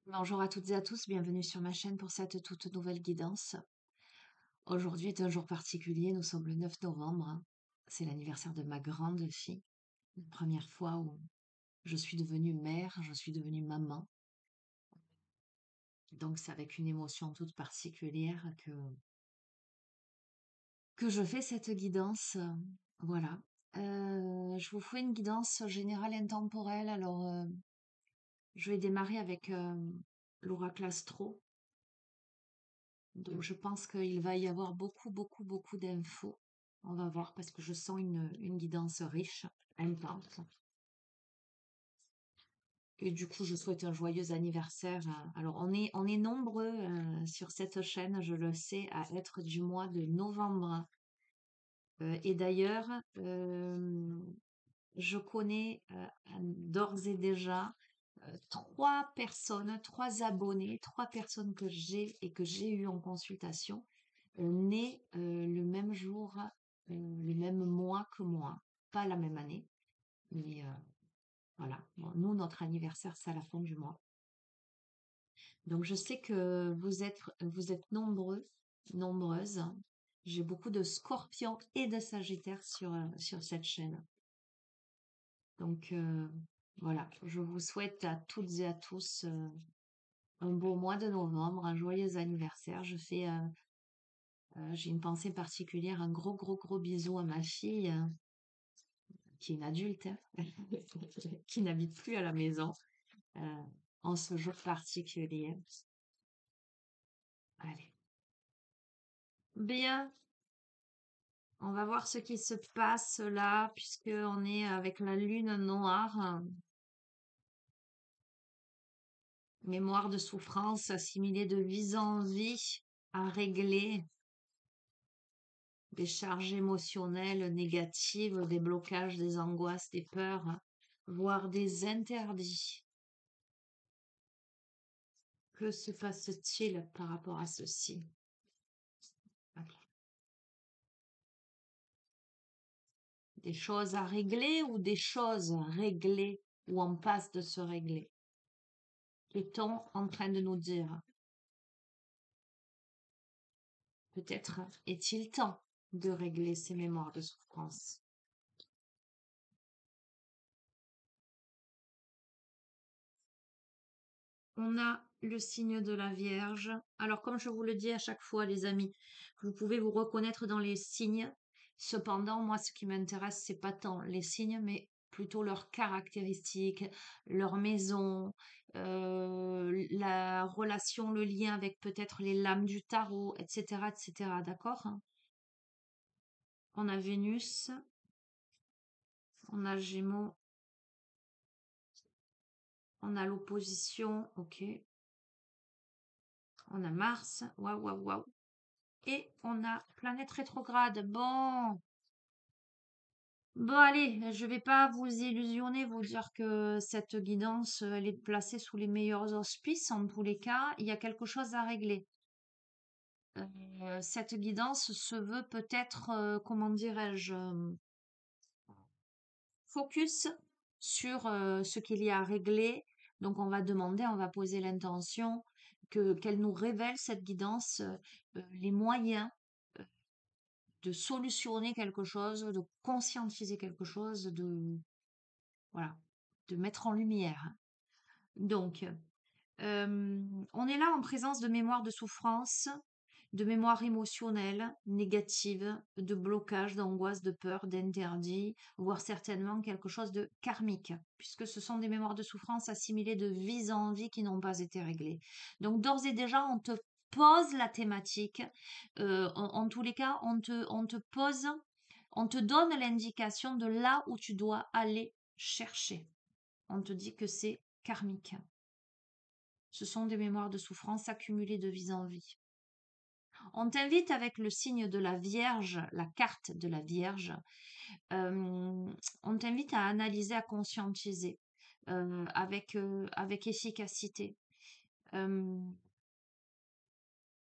Bonjour à toutes et à tous, bienvenue sur ma chaîne pour cette toute nouvelle guidance. Aujourd'hui est un jour particulier, nous sommes le 9 novembre. C'est l'anniversaire de ma grande fille. La première fois où je suis devenue mère, je suis devenue maman. Donc c'est avec une émotion toute particulière que je fais cette guidance. Voilà. Je vous fais une guidance générale intemporelle. Alors, je vais démarrer avec l'oracle astro. Donc, je pense qu'il va y avoir beaucoup, beaucoup, beaucoup d'infos. On va voir parce que je sens une guidance riche, intense. Et du coup, je souhaite un joyeux anniversaire. Alors, on est nombreux sur cette chaîne, je le sais, à être du mois de novembre. Et d'ailleurs, je connais d'ores et déjà trois personnes, trois abonnés, trois personnes que j'ai et que j'ai eues en consultation nés le même jour, le même mois que moi. Pas la même année, mais voilà. Bon, nous, notre anniversaire, c'est à la fin du mois. Donc, je sais que vous êtes nombreux, nombreuses. J'ai beaucoup de scorpions et de sagittaires sur cette chaîne. Donc, voilà. Je vous souhaite à toutes et à tous un beau mois de novembre, un joyeux anniversaire. J'ai une pensée particulière, un gros, gros, gros bisou à ma fille, qui est une adulte, hein, qui n'habite plus à la maison, euh, en ce jour particulier. Allez. Bien, on va voir ce qui se passe là, puisque on est avec la lune noire. Mémoire de souffrance assimilée de vie en vie à régler, des charges émotionnelles négatives, des blocages, des angoisses, des peurs, voire des interdits. Que se passe-t-il par rapport à ceci? Des choses à régler ou des choses réglées ou en passe de se régler? Qu'est-on en train de nous dire? Peut-être est-il temps de régler ces mémoires de souffrance. On a le signe de la Vierge. Alors, comme je vous le dis à chaque fois, les amis, vous pouvez vous reconnaître dans les signes. Cependant, moi, ce qui m'intéresse, c'est pas tant les signes, mais plutôt leurs caractéristiques, leur maison, la relation, le lien avec peut-être les lames du tarot, etc., etc. D'accord? On a Vénus, on a Gémeaux, on a l'opposition, ok. On a Mars, waouh, waouh, waouh. Et on a planète rétrograde. Bon, bon, allez, je vais pas vous illusionner, vous dire que cette guidance, elle est placée sous les meilleurs auspices. En tous les cas, il y a quelque chose à régler. Cette guidance se veut peut-être, comment dirais-je, focus sur ce qu'il y a à régler. Donc, on va demander, on va poser l'intention qu'elle nous révèle cette guidance, les moyens de solutionner quelque chose, de conscientiser quelque chose, voilà, de mettre en lumière. Donc, on est là en présence de mémoire de souffrance, de mémoire émotionnelle, négative, de blocage, d'angoisse, de peur, d'interdit, voire certainement quelque chose de karmique, puisque ce sont des mémoires de souffrance assimilées de vie en vie qui n'ont pas été réglées. Donc d'ores et déjà, on te pose la thématique. En tous les cas, on te pose, on te donne l'indication de là où tu dois aller chercher. On te dit que c'est karmique. Ce sont des mémoires de souffrance accumulées de vie en vie. On t'invite avec le signe de la Vierge, la carte de la Vierge, on t'invite à analyser, à conscientiser avec efficacité.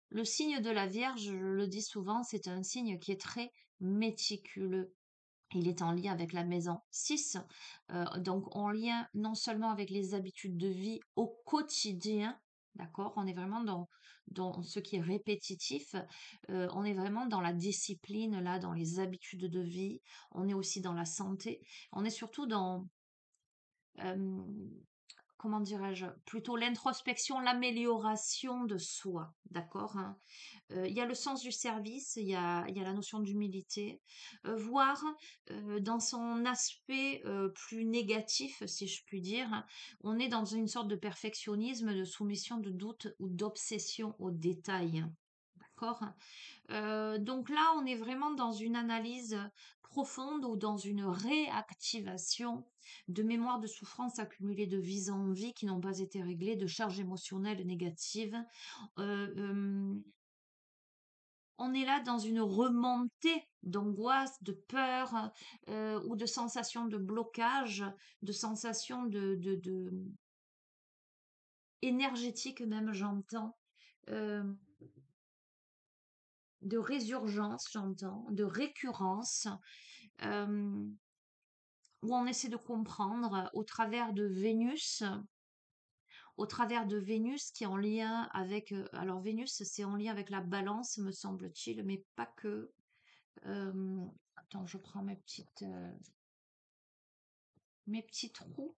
Le signe de la Vierge, je le dis souvent, c'est un signe qui est très méticuleux. Il est en lien avec la maison 6, donc en lien non seulement avec les habitudes de vie au quotidien, D'accord? On est vraiment dans ce qui est répétitif. On est vraiment dans la discipline, là, dans les habitudes de vie. On est aussi dans la santé. On est surtout dans, euh, comment dirais-je, plutôt l'introspection, l'amélioration de soi. D'accord? Hein. Il y a le sens du service, il y a la notion d'humilité, voire dans son aspect plus négatif, si je puis dire, hein, on est dans une sorte de perfectionnisme, de soumission, de doute ou d'obsession aux détails. D'accord? Donc là, on est vraiment dans une analyse profonde ou dans une réactivation de mémoires de souffrance accumulées de vie en vie qui n'ont pas été réglées, de charges émotionnelles négatives. Euh, euh, on est là dans une remontée d'angoisse, de peur ou de sensations de blocage, de sensations énergétiques même, j'entends, euh, de résurgence, j'entends, de récurrence, euh, où on essaie de comprendre au travers de Vénus qui est en lien avec, alors Vénus c'est en lien avec la balance me semble-t-il, mais pas que. Attends, je prends mes petits trous.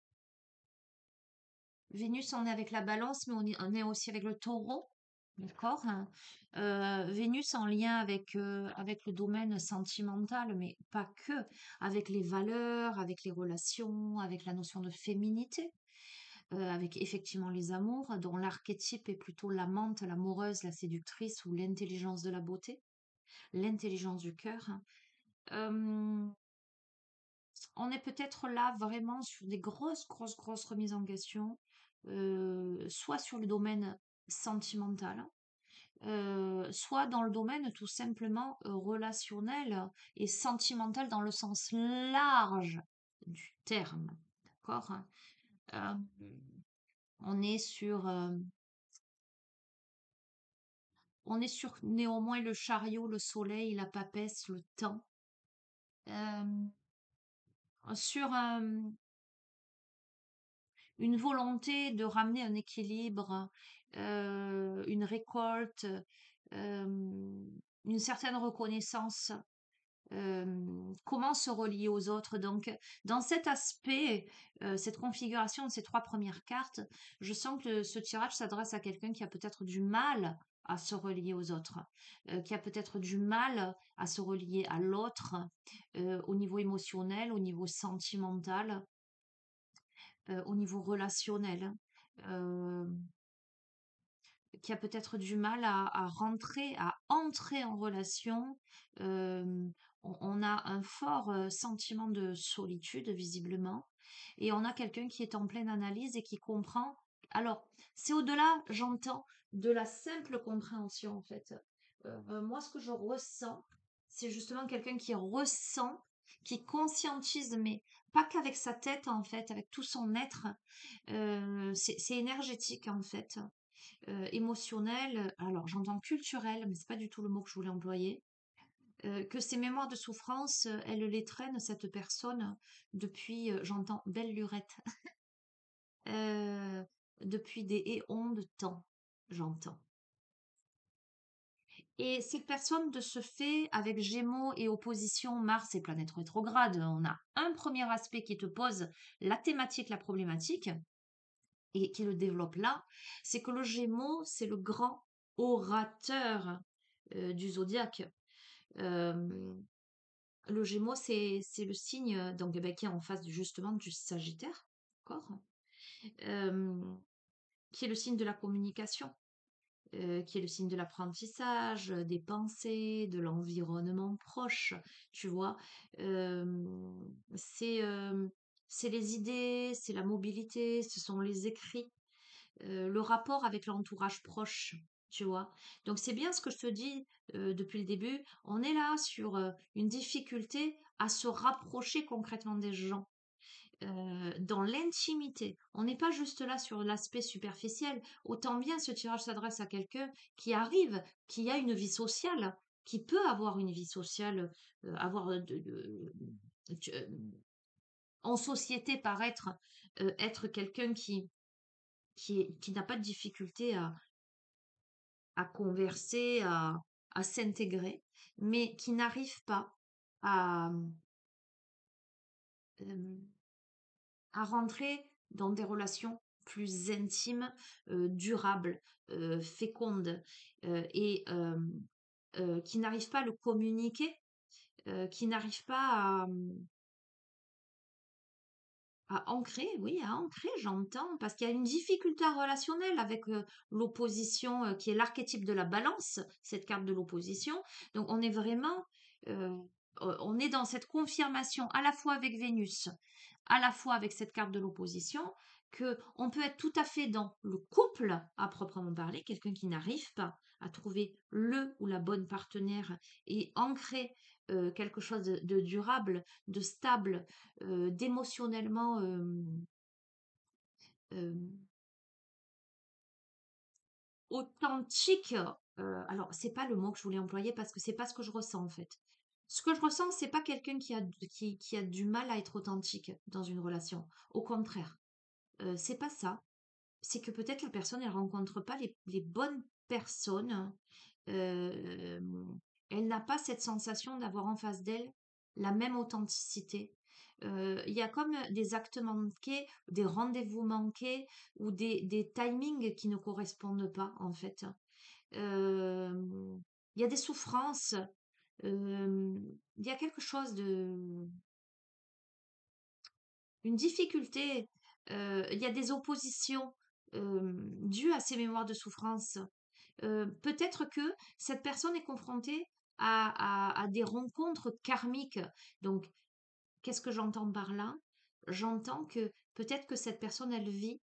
Vénus, on est avec la balance, mais on est aussi avec le taureau. D'accord? Hein. Vénus en lien avec le domaine sentimental, mais pas que, avec les valeurs, avec les relations, avec la notion de féminité, avec effectivement les amours, dont l'archétype est plutôt l'amante, l'amoureuse, la séductrice ou l'intelligence de la beauté, l'intelligence du cœur. Hein. Euh, on est peut-être là vraiment sur des grosses, grosses, grosses remises en question, soit sur le domaine sentimental, soit dans le domaine tout simplement relationnel et sentimental dans le sens large du terme. D'accord? Hein. Euh, on est sur, néanmoins le chariot, le soleil, la papesse, le temps. Euh, sur une volonté de ramener un équilibre, une récolte, une certaine reconnaissance, comment se relier aux autres. Donc, dans cet aspect, cette configuration de ces trois premières cartes, je sens que ce tirage s'adresse à quelqu'un qui a peut-être du mal à se relier aux autres, qui a peut-être du mal à se relier à l'autre au niveau émotionnel, au niveau sentimental, au niveau relationnel, euh, qui a peut-être du mal à entrer en relation. Euh, on a un fort sentiment de solitude, visiblement, et on a quelqu'un qui est en pleine analyse et qui comprend. Alors, c'est au-delà, j'entends, de la simple compréhension, en fait. Moi, ce que je ressens, c'est justement quelqu'un qui ressent, qui conscientise, mais pas qu'avec sa tête, en fait, avec tout son être. C'est énergétique, en fait, émotionnel, alors j'entends culturel, mais c'est pas du tout le mot que je voulais employer, que ces mémoires de souffrance, elle les traîne, cette personne, depuis, j'entends belle lurette, euh, depuis des éons de temps, j'entends. Et cette personne, de ce fait, avec Gémeaux et opposition Mars et planète rétrograde, on a un premier aspect qui te pose la thématique, la problématique, et qui le développe là, c'est que le Gémeaux, c'est le grand orateur du zodiaque. Euh, le Gémeaux, c'est le signe donc, eh ben, qui est en face justement du Sagittaire, d'accord. Euh, qui est le signe de la communication, qui est le signe de l'apprentissage, des pensées, de l'environnement proche, tu vois. Euh, c'est euh, c'est les idées, c'est la mobilité, ce sont les écrits, le rapport avec l'entourage proche, tu vois. Donc c'est bien ce que je te dis depuis le début. On est là sur une difficulté à se rapprocher concrètement des gens. Dans l'intimité. On n'est pas juste là sur l'aspect superficiel. Autant bien ce tirage s'adresse à quelqu'un qui arrive, qui a une vie sociale, qui peut avoir une vie sociale, avoir en société paraître être quelqu'un qui n'a pas de difficulté à converser, à s'intégrer, mais qui n'arrive pas à, euh, à rentrer dans des relations plus intimes, durables, fécondes, et qui n'arrive pas à le communiquer, qui n'arrive pas à ancrer, oui, à ancrer, j'entends, parce qu'il y a une difficulté relationnelle avec l'opposition qui est l'archétype de la balance, cette carte de l'opposition. Donc on est vraiment, euh, on est dans cette confirmation à la fois avec Vénus, à la fois avec cette carte de l'opposition, que on peut être tout à fait dans le couple à proprement parler, quelqu'un qui n'arrive pas à trouver le ou la bonne partenaire et ancrer quelque chose de durable, de stable, d'émotionnellement euh, authentique. Alors, c'est pas le mot que je voulais employer parce que c'est pas ce que je ressens en fait. Ce que je ressens, c'est pas quelqu'un qui a du mal à être authentique dans une relation. Au contraire, c'est pas ça. C'est que peut-être la personne, elle rencontre pas les bonnes personnes. euh, Elle n'a pas cette sensation d'avoir en face d'elle la même authenticité. Il y a comme des actes manqués, des rendez-vous manqués ou des timings qui ne correspondent pas en fait. Euh, il y a des souffrances, il y a quelque chose de, une difficulté, il y a des oppositions dues à ces mémoires de souffrance. Peut-être que cette personne est confrontée à des rencontres karmiques. Donc, qu'est-ce que j'entends par là? J'entends que peut-être que cette personne, elle vit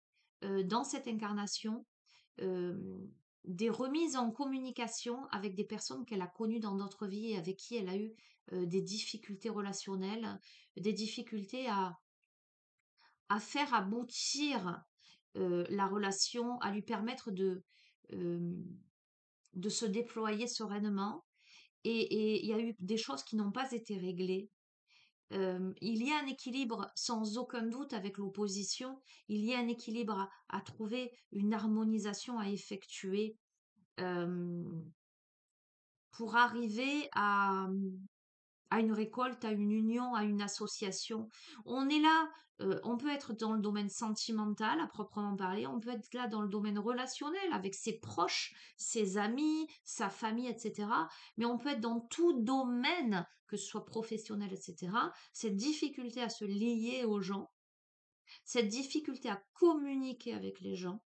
dans cette incarnation euh, des remises en communication avec des personnes qu'elle a connues dans d'autres vies et avec qui elle a eu des difficultés relationnelles, des difficultés à faire aboutir la relation, à lui permettre euh, de se déployer sereinement. Et il y a eu des choses qui n'ont pas été réglées. Il y a un équilibre sans aucun doute avec l'opposition. Il y a un équilibre à trouver, une harmonisation à effectuer euh, pour arriver à une récolte, à une union, à une association. On est là, on peut être dans le domaine sentimental à proprement parler, on peut être là dans le domaine relationnel avec ses proches, ses amis, sa famille, etc. Mais on peut être dans tout domaine, que ce soit professionnel, etc. Cette difficulté à se lier aux gens, cette difficulté à communiquer avec les gens,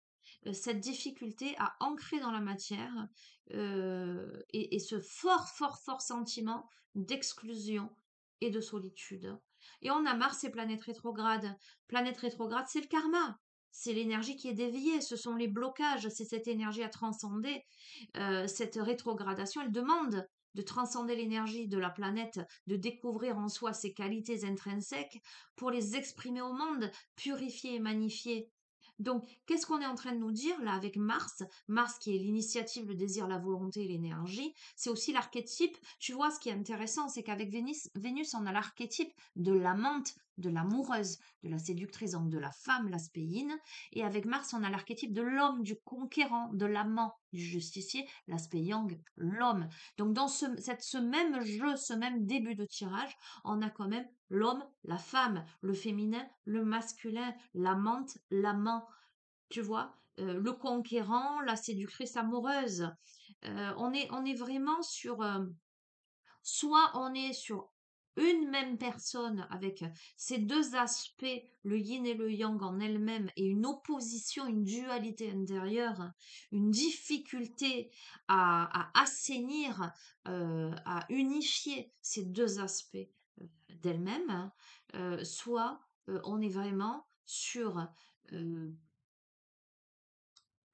cette difficulté à ancrer dans la matière et ce fort, fort, fort sentiment d'exclusion et de solitude. Et on a Mars et planète rétrograde. Planète rétrograde, c'est le karma. C'est l'énergie qui est déviée, ce sont les blocages, c'est cette énergie à transcender. Cette rétrogradation, elle demande de transcender l'énergie de la planète, de découvrir en soi ses qualités intrinsèques pour les exprimer au monde, purifier et magnifier. Donc, qu'est-ce qu'on est en train de nous dire là avec Mars? Mars qui est l'initiative, le désir, la volonté, l'énergie. C'est aussi l'archétype. Tu vois, ce qui est intéressant, c'est qu'avec Vénus, on a l'archétype de l'amante, de l'amoureuse, de la séductrice, donc de la femme, l'aspect yin. Et avec Mars, on a l'archétype de l'homme, du conquérant, de l'amant, du justicier, l'aspect yang, l'homme. Donc, dans ce même jeu, ce même début de tirage, on a quand même l'homme, la femme, le féminin, le masculin, l'amante, l'amant, tu vois, le conquérant, la séductrice amoureuse. On est vraiment sur, soit on est sur une même personne avec ces deux aspects, le yin et le yang en elle-même, et une opposition, une dualité intérieure, une difficulté à assainir, à unifier ces deux aspects d'elle-même, hein, soit on est vraiment sur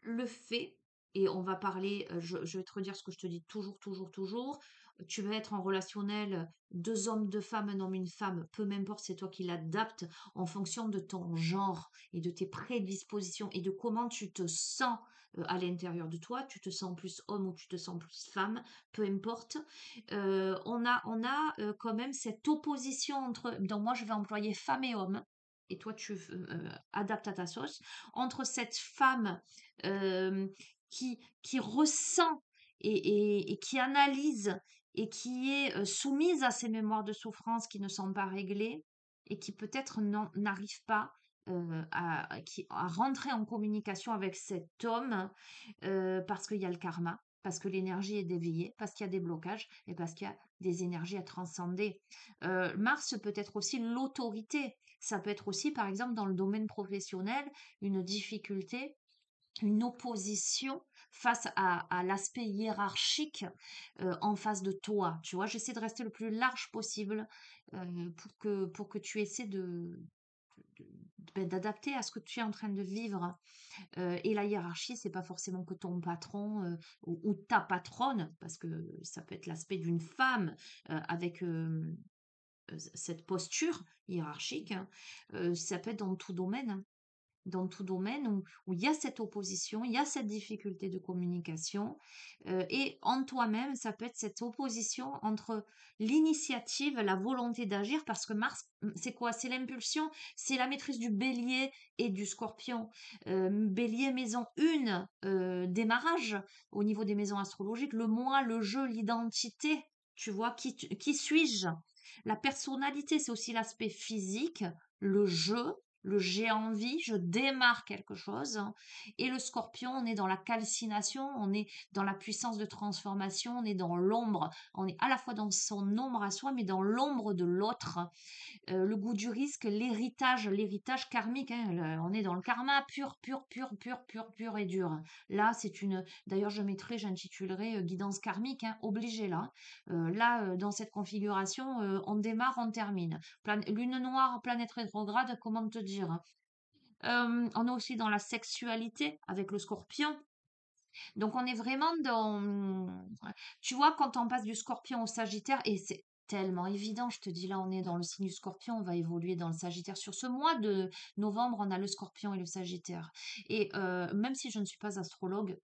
le fait, et on va parler, je vais te redire ce que je te dis toujours, toujours, toujours, tu vas être en relationnel, deux hommes, deux femmes, un homme, une femme, peu m'importe, c'est toi qui l'adaptes en fonction de ton genre et de tes prédispositions et de comment tu te sens à l'intérieur de toi, tu te sens plus homme ou tu te sens plus femme, peu importe. On a quand même cette opposition entre, donc moi je vais employer femme et homme, et toi tu adaptes à ta sauce, entre cette femme euh, qui ressent et qui analyse et qui est soumise à ces mémoires de souffrance qui ne sont pas réglées et qui peut-être n'arrive pas à rentrer en communication avec cet homme parce qu'il y a le karma, parce que l'énergie est déviée, parce qu'il y a des blocages et parce qu'il y a des énergies à transcender. Mars peut être aussi l'autorité. Ça peut être aussi, par exemple, dans le domaine professionnel, une difficulté, une opposition face à l'aspect hiérarchique en face de toi. Tu vois, j'essaie de rester le plus large possible pour que tu essaies d'adapter à ce que tu es en train de vivre. Et la hiérarchie, c'est pas forcément que ton patron ou ta patronne, parce que ça peut être l'aspect d'une femme avec cette posture hiérarchique, hein. Ça peut être dans tout domaine, hein. Dans tout domaine où il y a cette opposition, il y a cette difficulté de communication. Et en toi-même, ça peut être cette opposition entre l'initiative, la volonté d'agir, parce que Mars, c'est quoi? C'est l'impulsion, c'est la maîtrise du bélier et du scorpion. Bélier, maison 1, démarrage au niveau des maisons astrologiques, le moi, le jeu, l'identité. Tu vois, qui suis-je? La personnalité, c'est aussi l'aspect physique, le jeu, le j'ai envie, je démarre quelque chose, hein. Et le scorpion, on est dans la calcination, on est dans la puissance de transformation, on est dans l'ombre, on est à la fois dans son ombre à soi, mais dans l'ombre de l'autre. Le goût du risque, l'héritage karmique, hein, on est dans le karma pur, pur, pur, pur, pur, pur et dur. Là, c'est une. D'ailleurs, j'intitulerai guidance karmique, hein, obligé là. Là, dans cette configuration, on démarre, on termine. Lune noire, planète rétrograde, comment te dire? On est aussi dans la sexualité avec le scorpion. Donc on est vraiment dans, tu vois, quand on passe du Scorpion au Sagittaire, et c'est tellement évident, je te dis là, on est dans le signe du Scorpion, on va évoluer dans le Sagittaire. Sur ce mois de novembre, on a le Scorpion et le Sagittaire. Et même si je ne suis pas astrologue,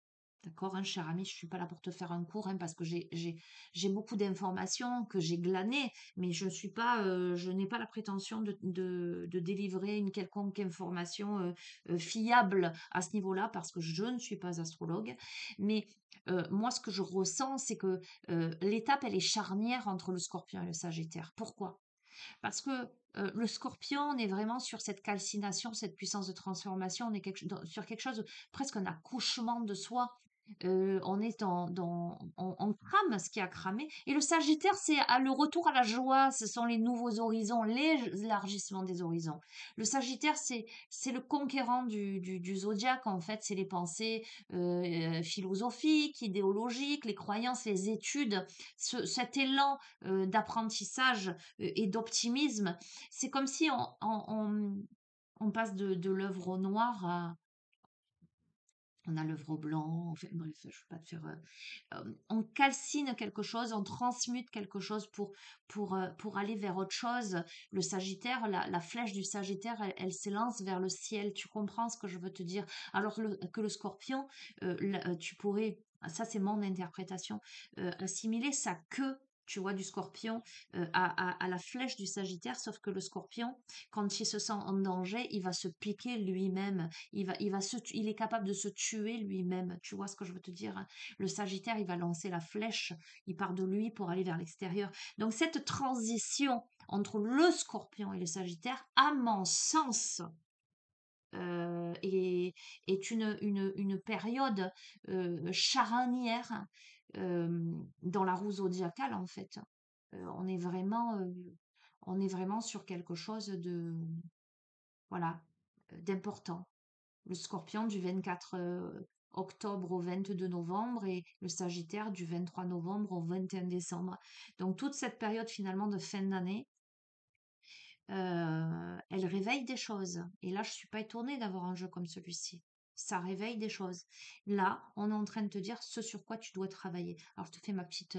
d'accord, hein, cher ami, je suis pas là pour te faire un cours, hein, parce que j'ai beaucoup d'informations que j'ai glanées, mais je suis pas, je n'ai pas la prétention de délivrer une quelconque information fiable à ce niveau-là, parce que je ne suis pas astrologue. Mais moi, ce que je ressens, c'est que l'étape, elle est charnière entre le Scorpion et le Sagittaire. Pourquoi? Parce que le Scorpion, on est vraiment sur cette calcination, cette puissance de transformation, on est sur quelque chose, presque un accouchement de soi. On est on crame ce qui a cramé. Et le Sagittaire, c'est le retour à la joie, ce sont les nouveaux horizons, l'élargissement des horizons. Le Sagittaire, c'est le conquérant du zodiaque, en fait, c'est les pensées philosophiques, idéologiques, les croyances, les études, cet élan d'apprentissage et d'optimisme. C'est comme si on passe de l'œuvre au noir à, on a l'œuvre au blanc, enfin, bref, je ne veux pas te faire. On calcine quelque chose, on transmute quelque chose pour aller vers autre chose. Le Sagittaire, la flèche du Sagittaire, elle s'élance vers le ciel. Tu comprends ce que je veux te dire? Alors que le Scorpion, tu pourrais, ça c'est mon interprétation, assimiler sa queue. Tu vois, du scorpion à la flèche du Sagittaire, sauf que le scorpion, quand il se sent en danger, il va se piquer lui-même. Il est capable de se tuer lui-même. Tu vois ce que je veux te dire, hein? Le Sagittaire, il va lancer la flèche, il part de lui pour aller vers l'extérieur. Donc cette transition entre le Scorpion et le Sagittaire, à mon sens, est une période charnière dans la roue zodiacale en fait. On est on est vraiment sur quelque chose de, voilà, d'important. Le Scorpion du 24 octobre au 22 novembre et le Sagittaire du 23 novembre au 21 décembre. Donc toute cette période finalement de fin d'année, elle réveille des choses. Et là, je suis pas étonnée d'avoir un jeu comme celui-ci. Ça réveille des choses. Là, on est en train de te dire ce sur quoi tu dois travailler. Alors, je te fais ma petite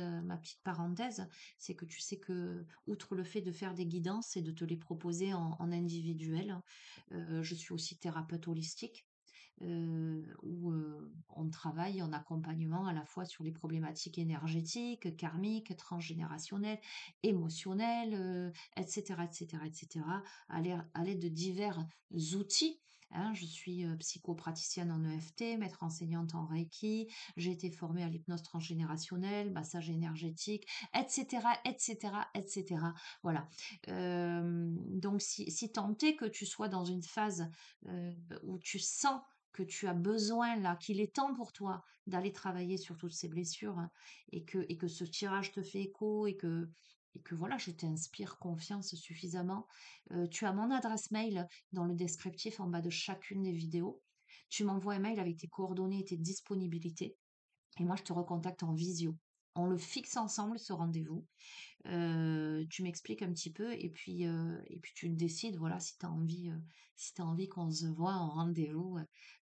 parenthèse, c'est que tu sais que, outre le fait de faire des guidances et de te les proposer en individuel, je suis aussi thérapeute holistique. où on travaille en accompagnement à la fois sur les problématiques énergétiques, karmiques, transgénérationnelles, émotionnelles, etc., etc., etc., à l'aide de divers outils. Hein. Je suis psychopraticienne en EFT, maître enseignante en Reiki, j'ai été formée à l'hypnose transgénérationnelle, massage énergétique, etc., etc., etc. Voilà. Donc, si tant est que tu sois dans une phase euh, où tu sens que tu as besoin là, qu'il est temps pour toi d'aller travailler sur toutes ces blessures, hein, et que ce tirage te fait écho et que voilà, je t'inspire confiance suffisamment. Tu as mon adresse mail dans le descriptif en bas de chacune des vidéos. Tu m'envoies un mail avec tes coordonnées et tes disponibilités. Et moi, je te recontacte en visio. On le fixe ensemble, ce rendez-vous. Tu m'expliques un petit peu et puis tu décides, voilà, si tu envie qu'on se voit en rendez-vous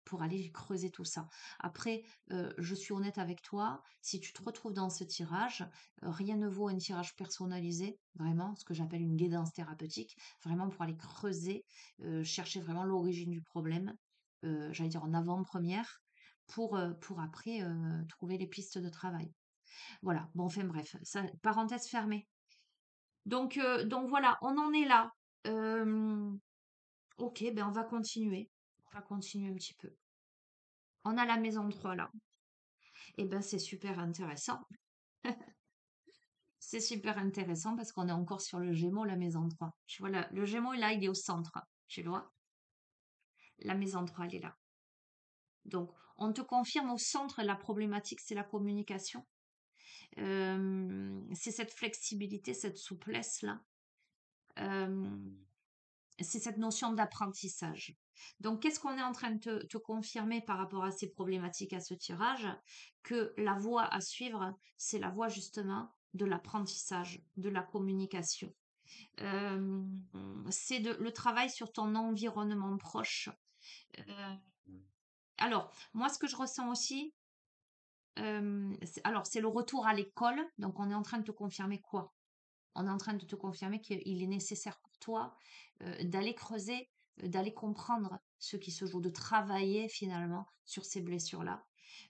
pour aller creuser tout ça. Après, je suis honnête avec toi, si tu te retrouves dans ce tirage, rien ne vaut un tirage personnalisé, vraiment, ce que j'appelle une guidance thérapeutique, vraiment pour aller creuser, chercher vraiment l'origine du problème, j'allais dire en avant-première, pour après trouver les pistes de travail. Voilà, bon, enfin bref, ça, parenthèse fermée. Donc voilà, on en est là. Euh, ok, ben on va continuer. On va continuer un petit peu. On a la maison 3 là. Et ben c'est super intéressant. C'est super intéressant parce qu'on est encore sur le Gémeaux, la maison 3. Tu vois, le Gémeaux, là, il est au centre. Tu vois, la maison 3, elle est là. Donc, on te confirme au centre, la problématique, c'est la communication. C'est cette flexibilité, cette souplesse-là. Euh, c'est cette notion d'apprentissage. Donc, qu'est-ce qu'on est en train de te confirmer par rapport à ces problématiques, à ce tirage? Que la voie à suivre, c'est la voie justement de l'apprentissage, de la communication. Euh, c'est le travail sur ton environnement proche. Euh, alors, moi, ce que je ressens aussi, c'est le retour à l'école. Donc, on est en train de te confirmer quoi? On est en train de te confirmer qu'il est nécessaire pour toi d'aller creuser, d'aller comprendre ce qui se joue, de travailler finalement sur ces blessures-là,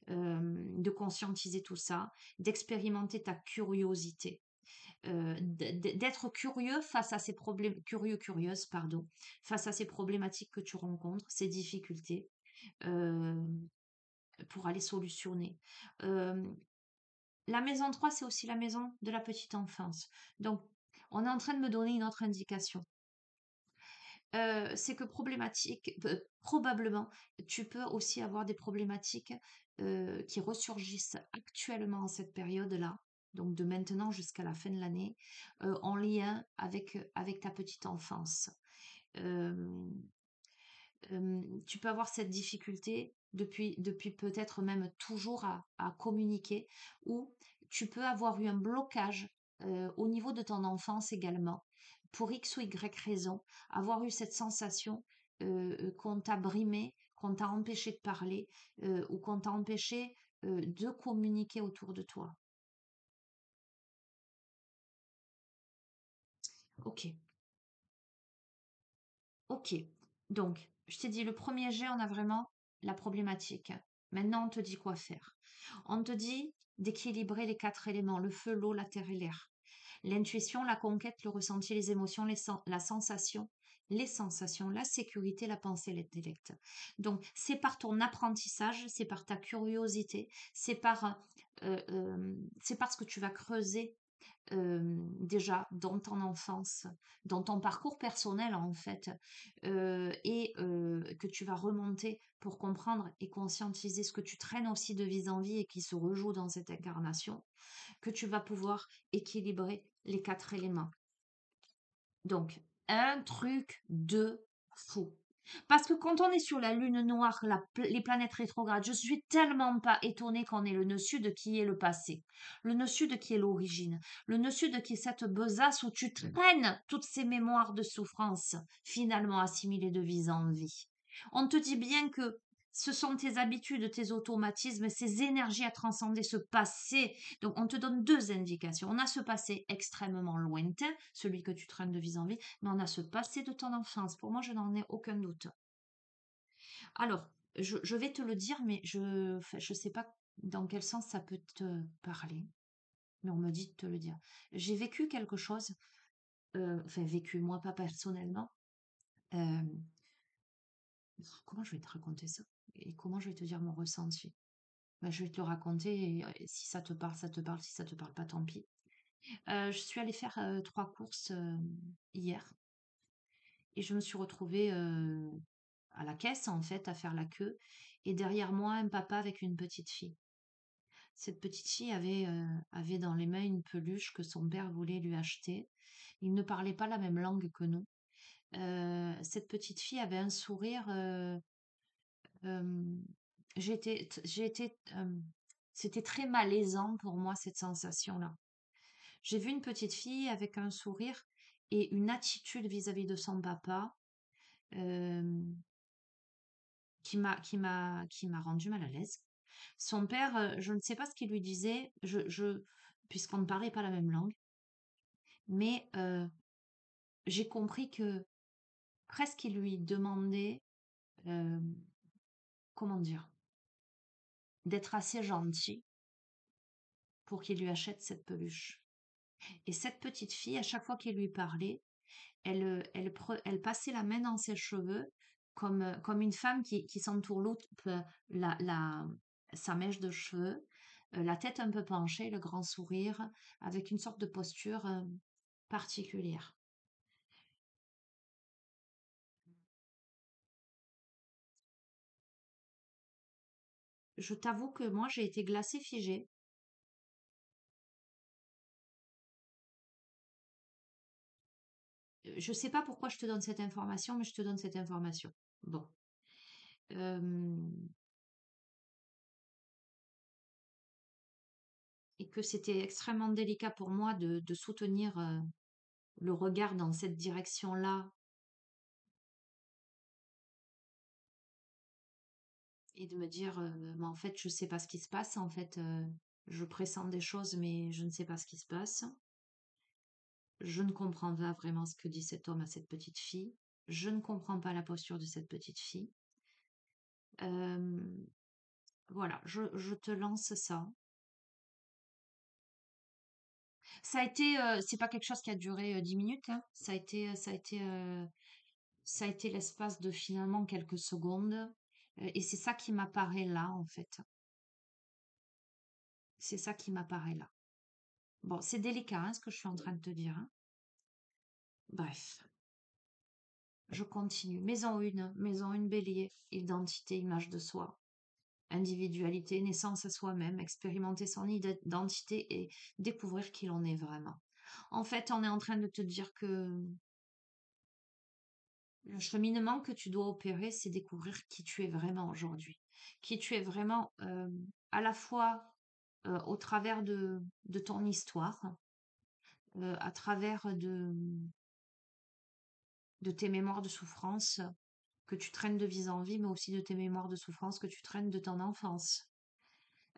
de conscientiser tout ça, d'expérimenter ta curiosité, d'être curieux face à ces problèmes, curieuse, pardon, face à ces problématiques que tu rencontres, ces difficultés, euh, pour aller solutionner. Euh, la maison 3, c'est aussi la maison de la petite enfance. Donc, on est en train de me donner une autre indication. C'est que probablement, tu peux aussi avoir des problématiques qui ressurgissent actuellement en cette période-là, donc de maintenant jusqu'à la fin de l'année, en lien avec ta petite enfance. Euh, tu peux avoir cette difficulté depuis peut-être même toujours à communiquer, ou tu peux avoir eu un blocage au niveau de ton enfance également, pour X ou Y raison, avoir eu cette sensation qu'on t'a brimé, qu'on t'a empêché de parler, ou qu'on t'a empêché de communiquer autour de toi. Ok, ok. Donc, je t'ai dit, le premier jet, on a vraiment la problématique. Maintenant, on te dit quoi faire. On te dit d'équilibrer les 4 éléments, le feu, l'eau, la terre et l'air. L'intuition, la conquête, le ressenti, les émotions, la sensation, les sensations, la sécurité, la pensée, l'intellect. Donc, c'est par ton apprentissage, c'est par ta curiosité, c'est par ce que tu vas creuser déjà dans ton enfance, dans ton parcours personnel en fait, et que tu vas remonter pour comprendre et conscientiser ce que tu traînes aussi de vie en vie et qui se rejoue dans cette incarnation, que tu vas pouvoir équilibrer les 4 éléments. Donc, un truc de fou. Parce que quand on est sur la lune noire, les planètes rétrogrades, je suis tellement pas étonnée qu'on ait le nœud sud qui est le passé, le nœud sud qui est l'origine, le nœud sud qui est cette besace où tu traînes toutes ces mémoires de souffrance finalement assimilées de vie en vie. On te dit bien que ce sont tes habitudes, tes automatismes, ces énergies à transcender, ce passé. Donc, on te donne 2 indications. On a ce passé extrêmement lointain, celui que tu traînes de vie en vie, mais on a ce passé de ton enfance. Pour moi, je n'en ai aucun doute. Alors, je vais te le dire, mais enfin, je sais pas dans quel sens ça peut te parler, mais on me dit de te le dire. J'ai vécu quelque chose, enfin vécu, moi pas personnellement. euh, Comment je vais te raconter ça? Et comment je vais te dire mon ressenti? Ben, je vais te le raconter et si ça te parle, ça te parle. Si ça te parle pas, tant pis. Je suis allée faire 3 courses hier et je me suis retrouvée à la caisse en fait à faire la queue et derrière moi un papa avec une petite fille. Cette petite fille avait dans les mains une peluche que son père voulait lui acheter. Il ne parlait pas la même langue que nous. Cette petite fille avait un sourire. euh, C'était très malaisant pour moi cette sensation-là. J'ai vu une petite fille avec un sourire et une attitude vis-à-vis de son papa euh, qui m'a rendu mal à l'aise. Son père, je ne sais pas ce qu'il lui disait, puisqu'on ne parlait pas la même langue, mais j'ai compris que presque il lui demandait, euh, comment dire, d'être assez gentil pour qu'il lui achète cette peluche. Et cette petite fille, à chaque fois qu'il lui parlait, elle passait la main dans ses cheveux comme une femme qui s'entoure l'autre, sa mèche de cheveux, la tête un peu penchée, le grand sourire, avec une sorte de posture particulière. Je t'avoue que moi, j'ai été glacée figée. Je sais pas pourquoi je te donne cette information, mais je te donne cette information. Bon. Euh, et que c'était extrêmement délicat pour moi de soutenir le regard dans cette direction-là et de me dire, mais en fait, je sais pas ce qui se passe. En fait, je pressens des choses, mais je ne sais pas ce qui se passe. Je ne comprends pas vraiment ce que dit cet homme à cette petite fille. Je ne comprends pas la posture de cette petite fille. Euh, voilà, je te lance ça. Ça a été, c'est pas quelque chose qui a duré 10 minutes, hein. Ça a été l'espace de finalement quelques secondes. Et c'est ça qui m'apparaît là, en fait. C'est ça qui m'apparaît là. Bon, c'est délicat, hein, ce que je suis en train de te dire, hein. Bref, je continue. Maison 1 bélier, identité, image de soi, individualité, naissance à soi-même, expérimenter son identité et découvrir qui l'on est vraiment. En fait, on est en train de te dire que le cheminement que tu dois opérer, c'est découvrir qui tu es vraiment aujourd'hui. Qui tu es vraiment à la fois au travers de ton histoire, à travers de tes mémoires de souffrance que tu traînes de vie en vie, mais aussi de tes mémoires de souffrance que tu traînes de ton enfance.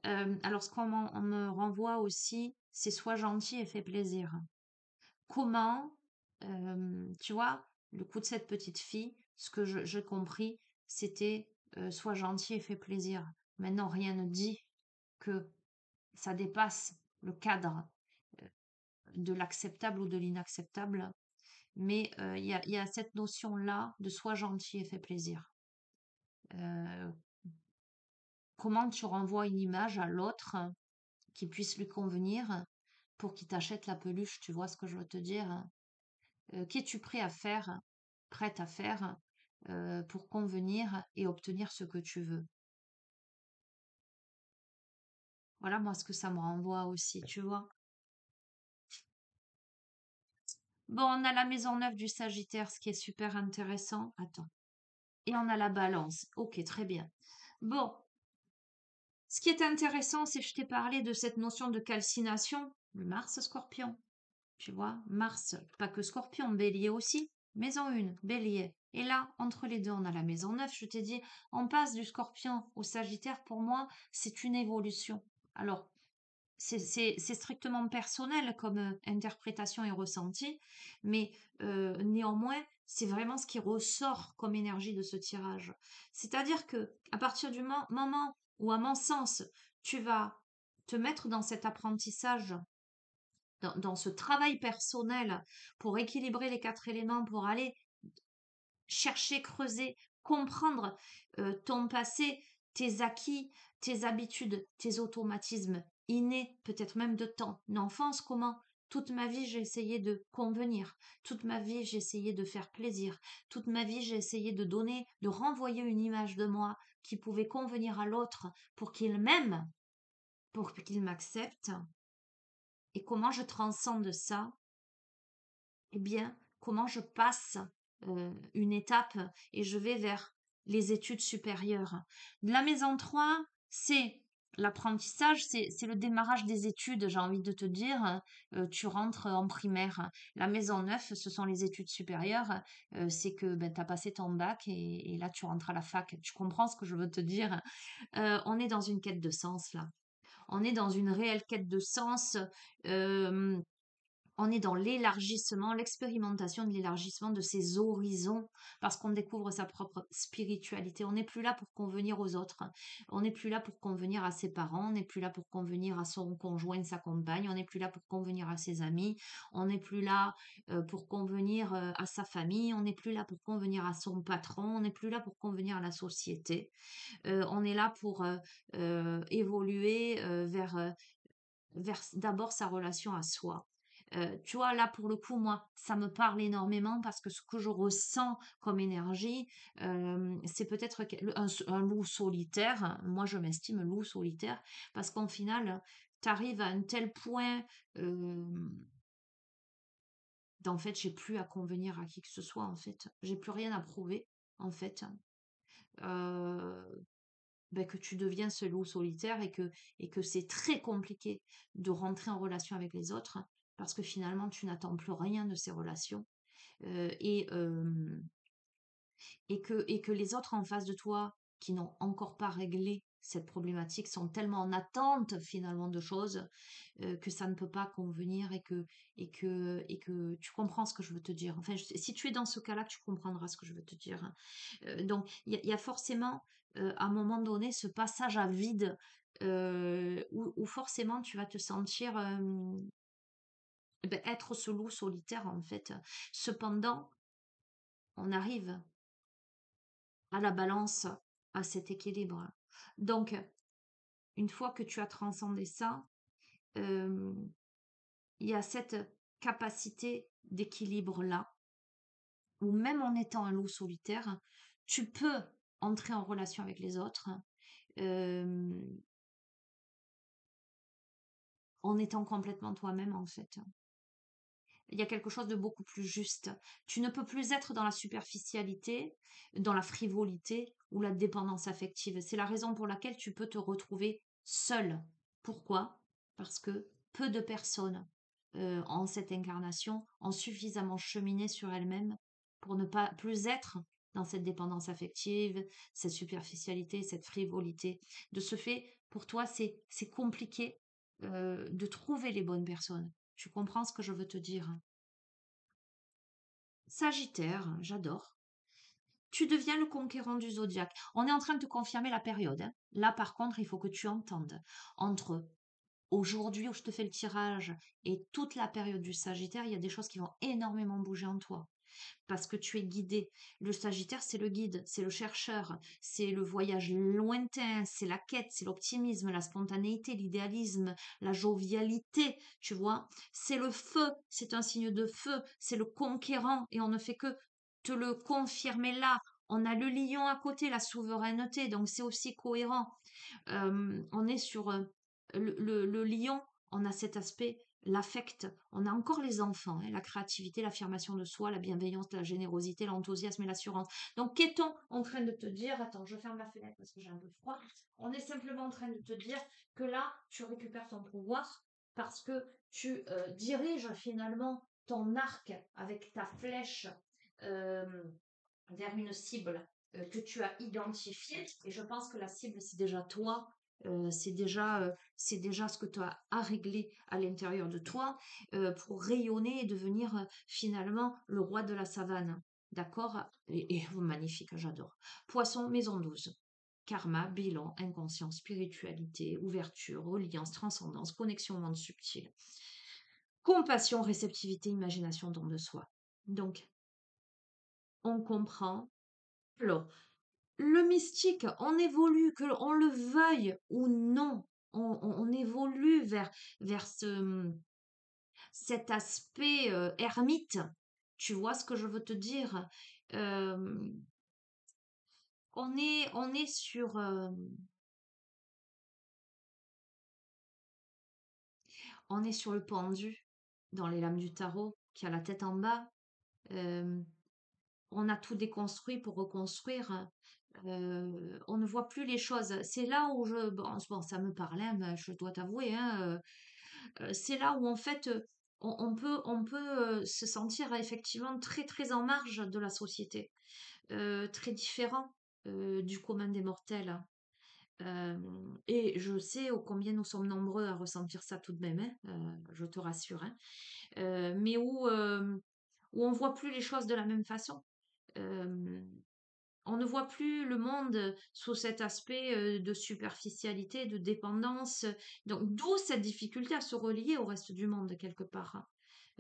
Alors, ce qu'on me renvoie aussi, c'est sois gentil et fais plaisir. Comment, tu vois, le coup de cette petite fille, ce que j'ai compris, c'était sois gentil et fais plaisir. Maintenant, rien ne dit que ça dépasse le cadre euh, de l'acceptable ou de l'inacceptable, mais il y a cette notion-là de sois gentil et fais plaisir. Euh, Comment tu renvoies une image à l'autre qui puisse lui convenir pour qu'il t'achète la peluche, tu vois ce que je veux te dire? Qu'es-tu prête à faire pour convenir et obtenir ce que tu veux? Voilà, moi, ce que ça me renvoie aussi, tu vois. Bon, on a la maison neuve du Sagittaire, ce qui est super intéressant. Attends. Et on a la balance. Ok, très bien. Bon, ce qui est intéressant, c'est que je t'ai parlé de cette notion de calcination, le Mars Scorpion. Tu vois, Mars, pas que Scorpion, Bélier aussi. Maison 1, Bélier. Et là, entre les deux, on a la maison 9. Je t'ai dit, on passe du Scorpion au Sagittaire. Pour moi, c'est une évolution. Alors, c'est strictement personnel comme interprétation et ressenti, mais néanmoins, C'est vraiment ce qui ressort comme énergie de ce tirage. C'est-à-dire que à partir du moment où, à mon sens, tu vas te mettre dans cet apprentissage, dans ce travail personnel pour équilibrer les quatre éléments, pour aller chercher, creuser, comprendre ton passé, tes acquis, tes habitudes, tes automatismes innés, peut-être même de ton enfance, comment toute ma vie j'ai essayé de convenir, toute ma vie j'ai essayé de faire plaisir, toute ma vie j'ai essayé de donner, de renvoyer une image de moi qui pouvait convenir à l'autre pour qu'il m'aime, pour qu'il m'accepte, et comment je transcende ça, eh bien, comment je passe une étape et je vais vers les études supérieures. La maison 3, c'est l'apprentissage, c'est le démarrage des études, j'ai envie de te dire. Tu rentres en primaire. La maison 9, ce sont les études supérieures. C'est que ben, tu as passé ton bac et là, tu rentres à la fac. Tu comprends ce que je veux te dire? On est dans une quête de sens, là. On est dans une réelle quête de sens. Euh, on est dans l'élargissement, l'expérimentation de l'élargissement de ses horizons, parce qu'on découvre sa propre spiritualité. On n'est plus là pour convenir aux autres. On n'est plus là pour convenir à ses parents. On n'est plus là pour convenir à son conjoint, sa compagne. On n'est plus là pour convenir à ses amis. On n'est plus là pour convenir à sa famille. On n'est plus là pour convenir à son patron. On n'est plus là pour convenir à la société. On est là pour évoluer vers d'abord sa relation à soi. Tu vois, là, pour le coup, moi, ça me parle énormément parce que ce que je ressens comme énergie, c'est peut-être un loup solitaire. Moi, je m'estime loup solitaire parce qu'en final, tu arrives à un tel point d'en fait, j'ai plus à convenir à qui que ce soit, en fait. J'ai plus rien à prouver, en fait. Euh, ben, que tu deviens ce loup solitaire et que c'est très compliqué de rentrer en relation avec les autres parce que finalement tu n'attends plus rien de ces relations euh, et, euh, et que les autres en face de toi qui n'ont encore pas réglé cette problématique sont tellement en attente finalement de choses que ça ne peut pas convenir et que tu comprends ce que je veux te dire. Enfin, si tu es dans ce cas-là, tu comprendras ce que je veux te dire. Donc, il y a forcément, à un moment donné, ce passage à vide où forcément tu vas te sentir ben, être ce loup solitaire, en fait. Cependant, on arrive à la balance, à cet équilibre. Donc, une fois que tu as transcendé ça, euh, il y a cette capacité d'équilibre-là, où même en étant un loup solitaire, tu peux entrer en relation avec les autres, euh, en étant complètement toi-même en fait. Il y a quelque chose de beaucoup plus juste. Tu ne peux plus être dans la superficialité, dans la frivolité ou la dépendance affective. C'est la raison pour laquelle tu peux te retrouver seul. Pourquoi? Parce que peu de personnes en cette incarnation ont suffisamment cheminé sur elles-mêmes pour ne pas plus être dans cette dépendance affective, cette superficialité, cette frivolité. De ce fait, pour toi, c'est compliqué de trouver les bonnes personnes. Tu comprends ce que je veux te dire? Sagittaire, j'adore. Tu deviens le conquérant du zodiaque. On est en train de te confirmer la période, hein. Là, par contre, il faut que tu entendes. Entre aujourd'hui où je te fais le tirage et toute la période du Sagittaire, il y a des choses qui vont énormément bouger en toi parce que tu es guidé. Le Sagittaire, c'est le guide, c'est le chercheur, c'est le voyage lointain, c'est la quête, c'est l'optimisme, la spontanéité, l'idéalisme, la jovialité, tu vois. C'est le feu, c'est un signe de feu, c'est le conquérant et on ne fait que te le confirmer là. On a le lion à côté, la souveraineté, donc c'est aussi cohérent. On est sur le lion, on a cet aspect, l'affect, on a encore les enfants, hein, la créativité, l'affirmation de soi, la bienveillance, la générosité, l'enthousiasme et l'assurance. Donc, qu'est-on en train de te dire? Attends, je ferme la fenêtre parce que j'ai un peu froid. On est simplement en train de te dire que là, tu récupères ton pouvoir parce que tu diriges finalement ton arc avec ta flèche euh, vers une cible que tu as identifiée. Et je pense que la cible, c'est déjà toi. C'est déjà ce que tu as à régler à l'intérieur de toi pour rayonner et devenir finalement le roi de la savane. d'accord? Et magnifique, j'adore. Poisson, maison 12. Karma, bilan, inconscient, spiritualité, ouverture, reliance, transcendance, connexion au monde subtil. Compassion, réceptivité, imagination, don de soi. Donc, on comprend. Alors, le mystique, on évolue, que on le veuille ou non, on évolue vers cet aspect ermite. Tu vois ce que je veux te dire? Euh, on est sur le pendu dans les lames du tarot qui a la tête en bas. Euh, on a tout déconstruit pour reconstruire. On ne voit plus les choses. C'est là où bon, ça me parlait, mais je dois t'avouer, hein, c'est là où en fait on peut se sentir effectivement très très en marge de la société, très différent du commun des mortels. Euh, et je sais ô combien nous sommes nombreux à ressentir ça tout de même, hein, je te rassure, hein. Mais où on voit plus les choses de la même façon. Euh, on ne voit plus le monde sous cet aspect de superficialité, de dépendance. Donc, d'où cette difficulté à se relier au reste du monde quelque part, hein.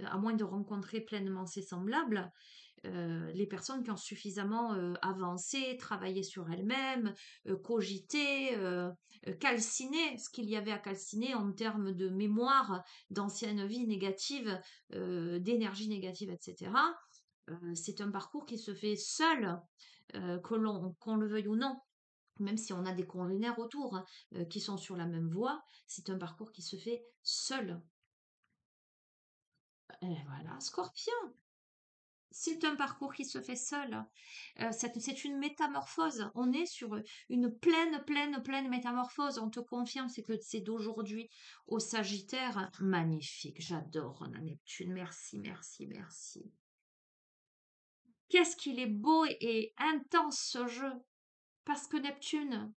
À moins de rencontrer pleinement ses semblables, les personnes qui ont suffisamment avancé, travaillé sur elles-mêmes, cogité, calciné ce qu'il y avait à calciner en termes de mémoire, d'anciennes vies négatives, d'énergie négative, etc. C'est un parcours qui se fait seul, qu'on le veuille ou non. Même si on a des congénères autour, hein, qui sont sur la même voie, c'est un parcours qui se fait seul. Et voilà, Scorpion, c'est un parcours qui se fait seul. C'est une métamorphose. On est sur une pleine métamorphose. On te confirme, c'est que c'est d'aujourd'hui au Sagittaire. Magnifique, j'adore la Neptune. Merci, merci, merci. Qu'est-ce qu'il est beau et intense ce jeu. Parce que Neptune,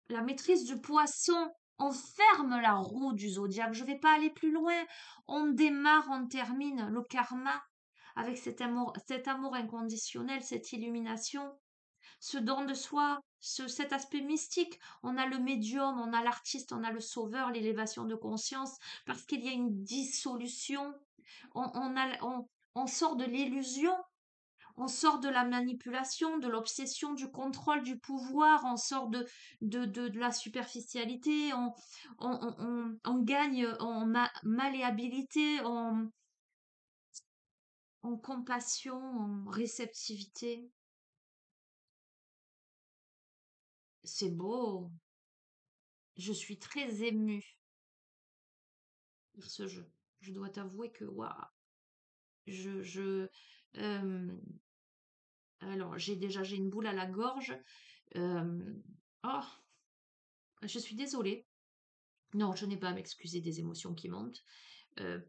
la maîtrise du poisson, on ferme la roue du zodiaque. Je ne vais pas aller plus loin. On démarre, on termine le karma avec cet amour inconditionnel, cette illumination, ce don de soi, cet aspect mystique. On a le médium, on a l'artiste, on a le sauveur, l'élévation de conscience, parce qu'il y a une dissolution. On sort de l'illusion, on sort de la manipulation, de l'obsession, du contrôle, du pouvoir, on sort de la superficialité, on gagne en malléabilité, en compassion, en réceptivité. C'est beau. Je suis très émue par ce jeu. Je dois t'avouer que, waouh, je, euh, alors j'ai une boule à la gorge. Euh, oh, je suis désolée. Non, je n'ai pas à m'excuser des émotions qui montent.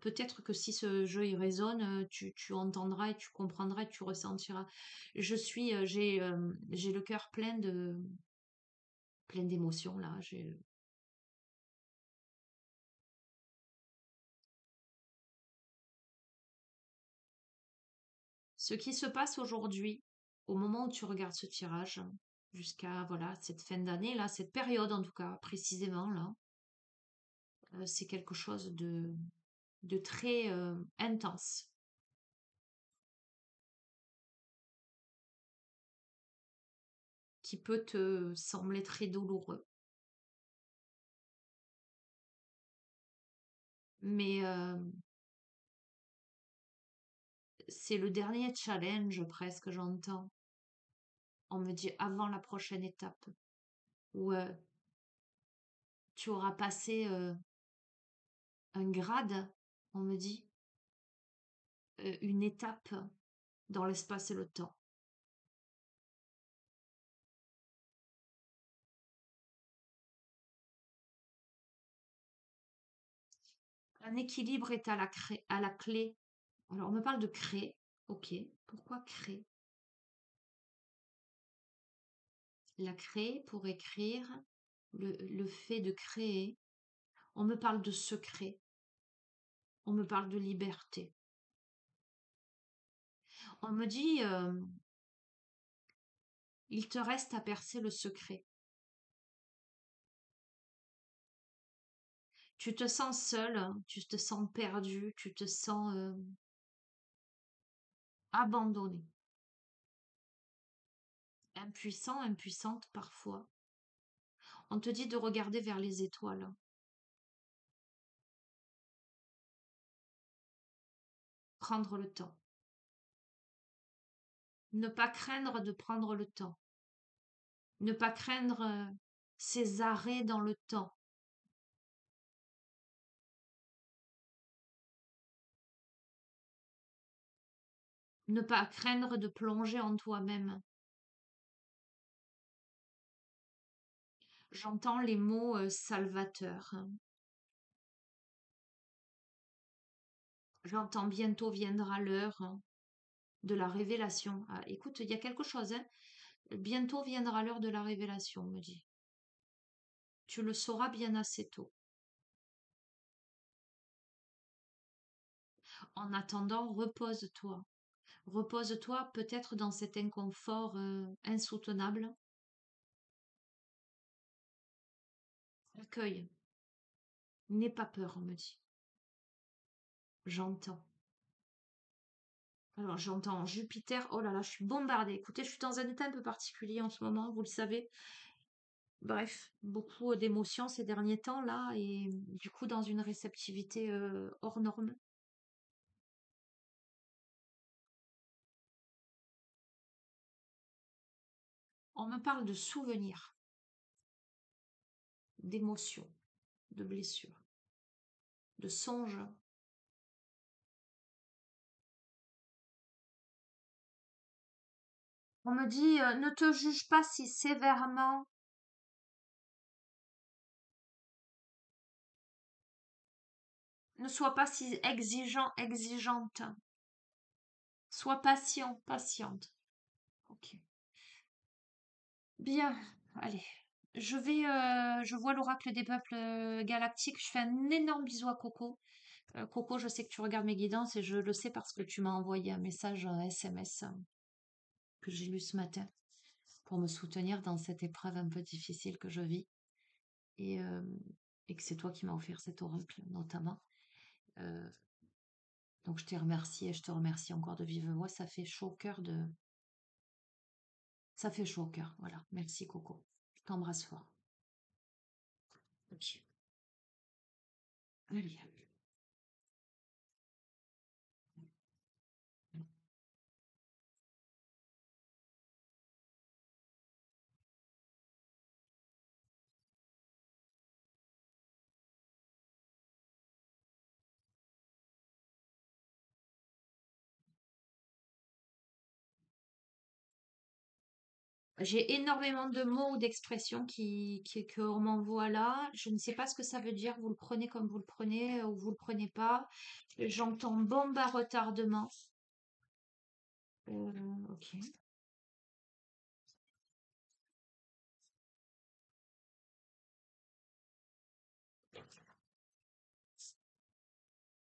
Peut-être que si ce jeu il résonne, tu entendras et tu comprendras et tu ressentiras. J'ai le cœur plein d'émotions là. Ce qui se passe aujourd'hui, au moment où tu regardes ce tirage, jusqu'à voilà cette fin d'année là, cette période en tout cas précisément là, c'est quelque chose de très intense, qui peut te sembler très douloureux. Mais c'est le dernier challenge presque, j'entends. On me dit avant la prochaine étape, où tu auras passé un grade, on me dit, une étape dans l'espace et le temps. Un équilibre est à la clé. Alors, on me parle de créer. Ok, pourquoi créer? La créer pour écrire, le fait de créer. On me parle de secret. On me parle de liberté. On me dit, il te reste à percer le secret. Tu te sens seul, hein, tu te sens perdu, tu te sens abandonné, impuissant, impuissante parfois. On te dit de regarder vers les étoiles, prendre le temps. Ne pas craindre de prendre le temps. Ne pas craindre ces arrêts dans le temps. Ne pas craindre de plonger en toi-même. J'entends les mots salvateurs. J'entends bientôt viendra l'heure de la révélation. Ah, écoute, il y a quelque chose, hein. Bientôt viendra l'heure de la révélation, me dit. Tu le sauras bien assez tôt. En attendant, repose-toi. Repose-toi peut-être dans cet inconfort insoutenable. Accueille. N'aie pas peur, on me dit. J'entends. Alors, j'entends Jupiter. Oh là là, je suis bombardée. Écoutez, je suis dans un état un peu particulier en ce moment, vous le savez. Bref, beaucoup d'émotions ces derniers temps là, et du coup, dans une réceptivité hors norme. On me parle de souvenirs, d'émotions, de blessures, de songes. On me dit ne te juge pas si sévèrement, ne sois pas si exigeant, exigeante. Sois patient, patiente. Ok. Bien, allez. Je vois l'oracle des peuples galactiques. Je fais un énorme bisou à Coco. Coco, je sais que tu regardes mes guidances et je le sais parce que tu m'as envoyé un message SMS que j'ai lu ce matin pour me soutenir dans cette épreuve un peu difficile que je vis et, euh, et que c'est toi qui m'as offert cet oracle notamment. Euh, donc je te remercie et je te remercie encore de vive voix. Ça fait chaud au cœur de... Ça fait chaud au cœur. Voilà. Merci Coco. Je t'embrasse fort. Ok. Allez. J'ai énormément de mots ou d'expressions qu'on m'envoie là. Je ne sais pas ce que ça veut dire. Vous le prenez comme vous le prenez ou vous le prenez pas. J'entends bombe à retardement. Ok.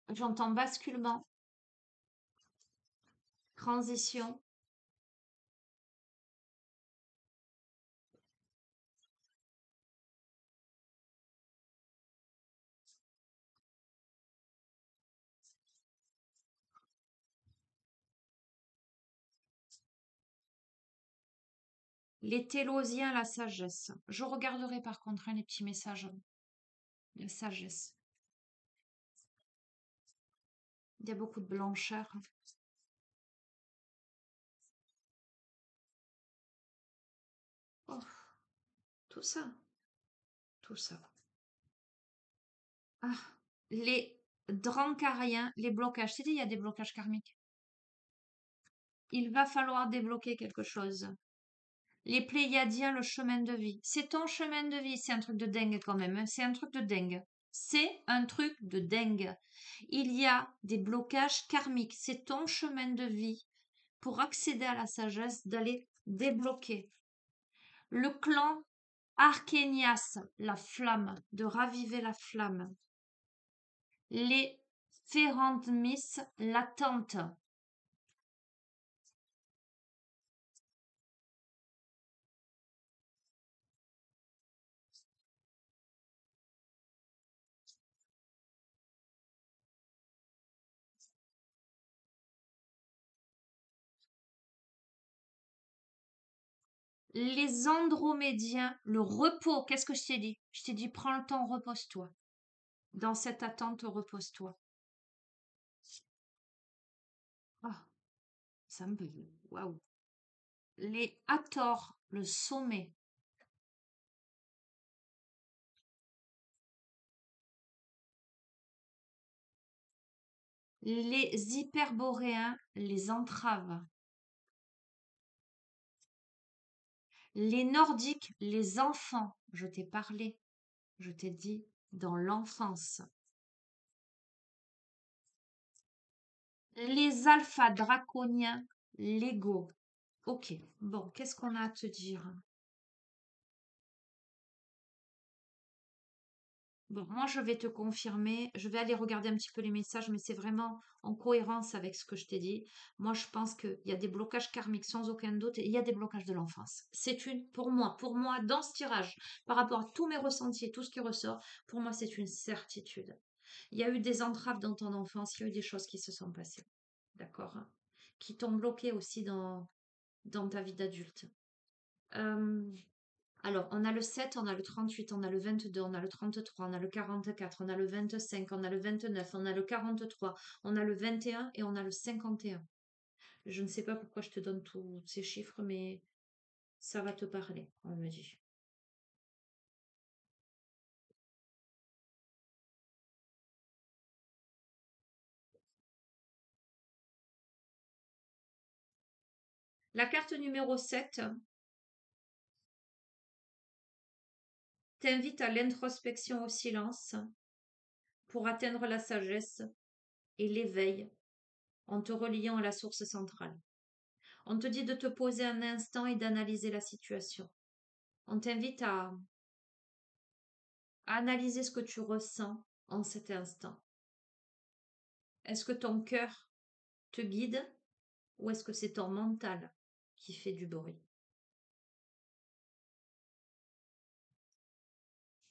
J'entends basculement, transition. Les Télosiens, la sagesse. Je regarderai par contre les petits messages. La sagesse. Il y a beaucoup de blancheur. Oh, tout ça. Tout ça. Ah, les drancariens, les blocages. C'est dit, il y a des blocages karmiques. Il va falloir débloquer quelque chose. Les Pléiadiens, le chemin de vie. C'est ton chemin de vie. C'est un truc de dingue quand même, hein. C'est un truc de dingue. C'est un truc de dingue. Il y a des blocages karmiques. C'est ton chemin de vie pour accéder à la sagesse d'aller débloquer. Le clan Arkénias, la flamme, de raviver la flamme. Les Ferrandmis, l'attente. Les andromédiens, le repos, qu'est-ce que je t'ai dit? Je t'ai dit, prends le temps, repose-toi. Dans cette attente, repose-toi. Ah, ça me... Waouh. Les Hathors, le sommet. Les hyperboréens, les entraves. Les nordiques, les enfants. Je t'ai parlé, je t'ai dit, dans l'enfance. Les alphas draconiens, l'ego. Ok, bon, qu'est-ce qu'on a à te dire? Bon, moi, je vais te confirmer. Je vais aller regarder un petit peu les messages, mais c'est vraiment en cohérence avec ce que je t'ai dit. Moi, je pense qu'il y a des blocages karmiques sans aucun doute et il y a des blocages de l'enfance. C'est pour moi, dans ce tirage, par rapport à tous mes ressentis et tout ce qui ressort, pour moi, c'est une certitude. Il y a eu des entraves dans ton enfance, il y a eu des choses qui se sont passées. D'accord? Hein, qui t'ont bloqué aussi dans ta vie d'adulte. Euh, alors, on a le 7, on a le 38, on a le 22, on a le 33, on a le 44, on a le 25, on a le 29, on a le 43, on a le 21 et on a le 51. Je ne sais pas pourquoi je te donne tous ces chiffres, mais ça va te parler, on me dit. La carte numéro 7 t'invite à l'introspection au silence pour atteindre la sagesse et l'éveil en te reliant à la source centrale. On te dit de te poser un instant et d'analyser la situation. On t'invite à analyser ce que tu ressens en cet instant. Est-ce que ton cœur te guide ou est-ce que c'est ton mental qui fait du bruit?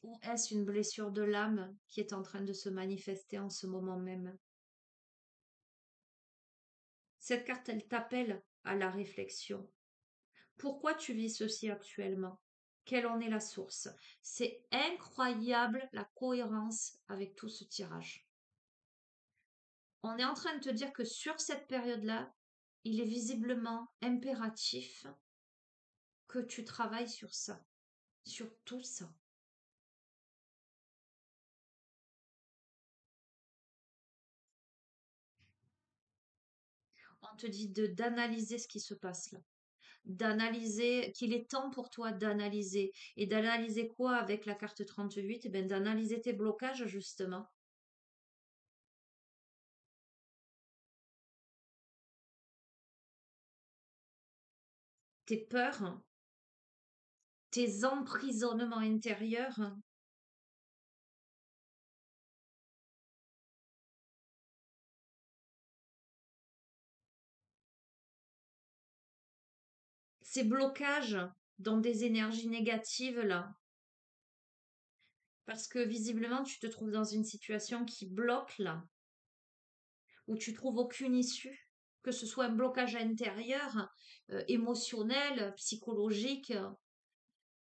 Ou est-ce une blessure de l'âme qui est en train de se manifester en ce moment même? Cette carte, elle t'appelle à la réflexion. Pourquoi tu vis ceci actuellement? Quelle en est la source? C'est incroyable la cohérence avec tout ce tirage. On est en train de te dire que sur cette période-là, il est visiblement impératif que tu travailles sur ça, sur tout ça. On te dit d'analyser ce qui se passe là, d'analyser qu'il est temps pour toi d'analyser. Et d'analyser quoi avec la carte 38? Eh bien, d'analyser tes blocages justement, tes peurs, tes emprisonnements intérieurs. Ces blocages dans des énergies négatives là, parce que visiblement tu te trouves dans une situation qui bloque là, où tu trouves aucune issue, que ce soit un blocage intérieur, émotionnel, psychologique,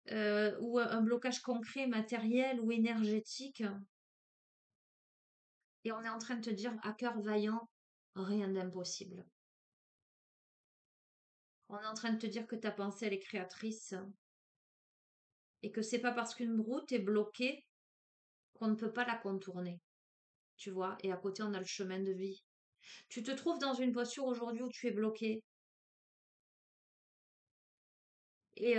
ou un blocage concret, matériel ou énergétique. Et on est en train de te dire à cœur vaillant, rien d'impossible. On est en train de te dire que ta pensée, elle est créatrice et que c'est pas parce qu'une route est bloquée qu'on ne peut pas la contourner. Tu vois, et à côté, on a le chemin de vie. Tu te trouves dans une posture aujourd'hui où tu es bloqué. Et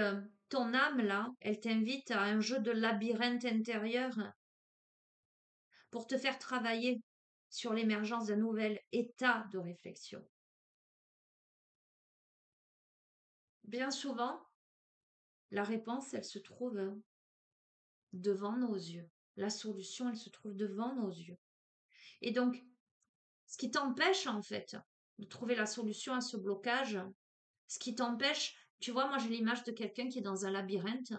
ton âme, là, elle t'invite à un jeu de labyrinthe intérieur pour te faire travailler sur l'émergence d'un nouvel état de réflexion. Bien souvent, la réponse, elle se trouve devant nos yeux. La solution, elle se trouve devant nos yeux. Et donc, ce qui t'empêche, en fait, de trouver la solution à ce blocage, ce qui t'empêche, tu vois, moi j'ai l'image de quelqu'un qui est dans un labyrinthe,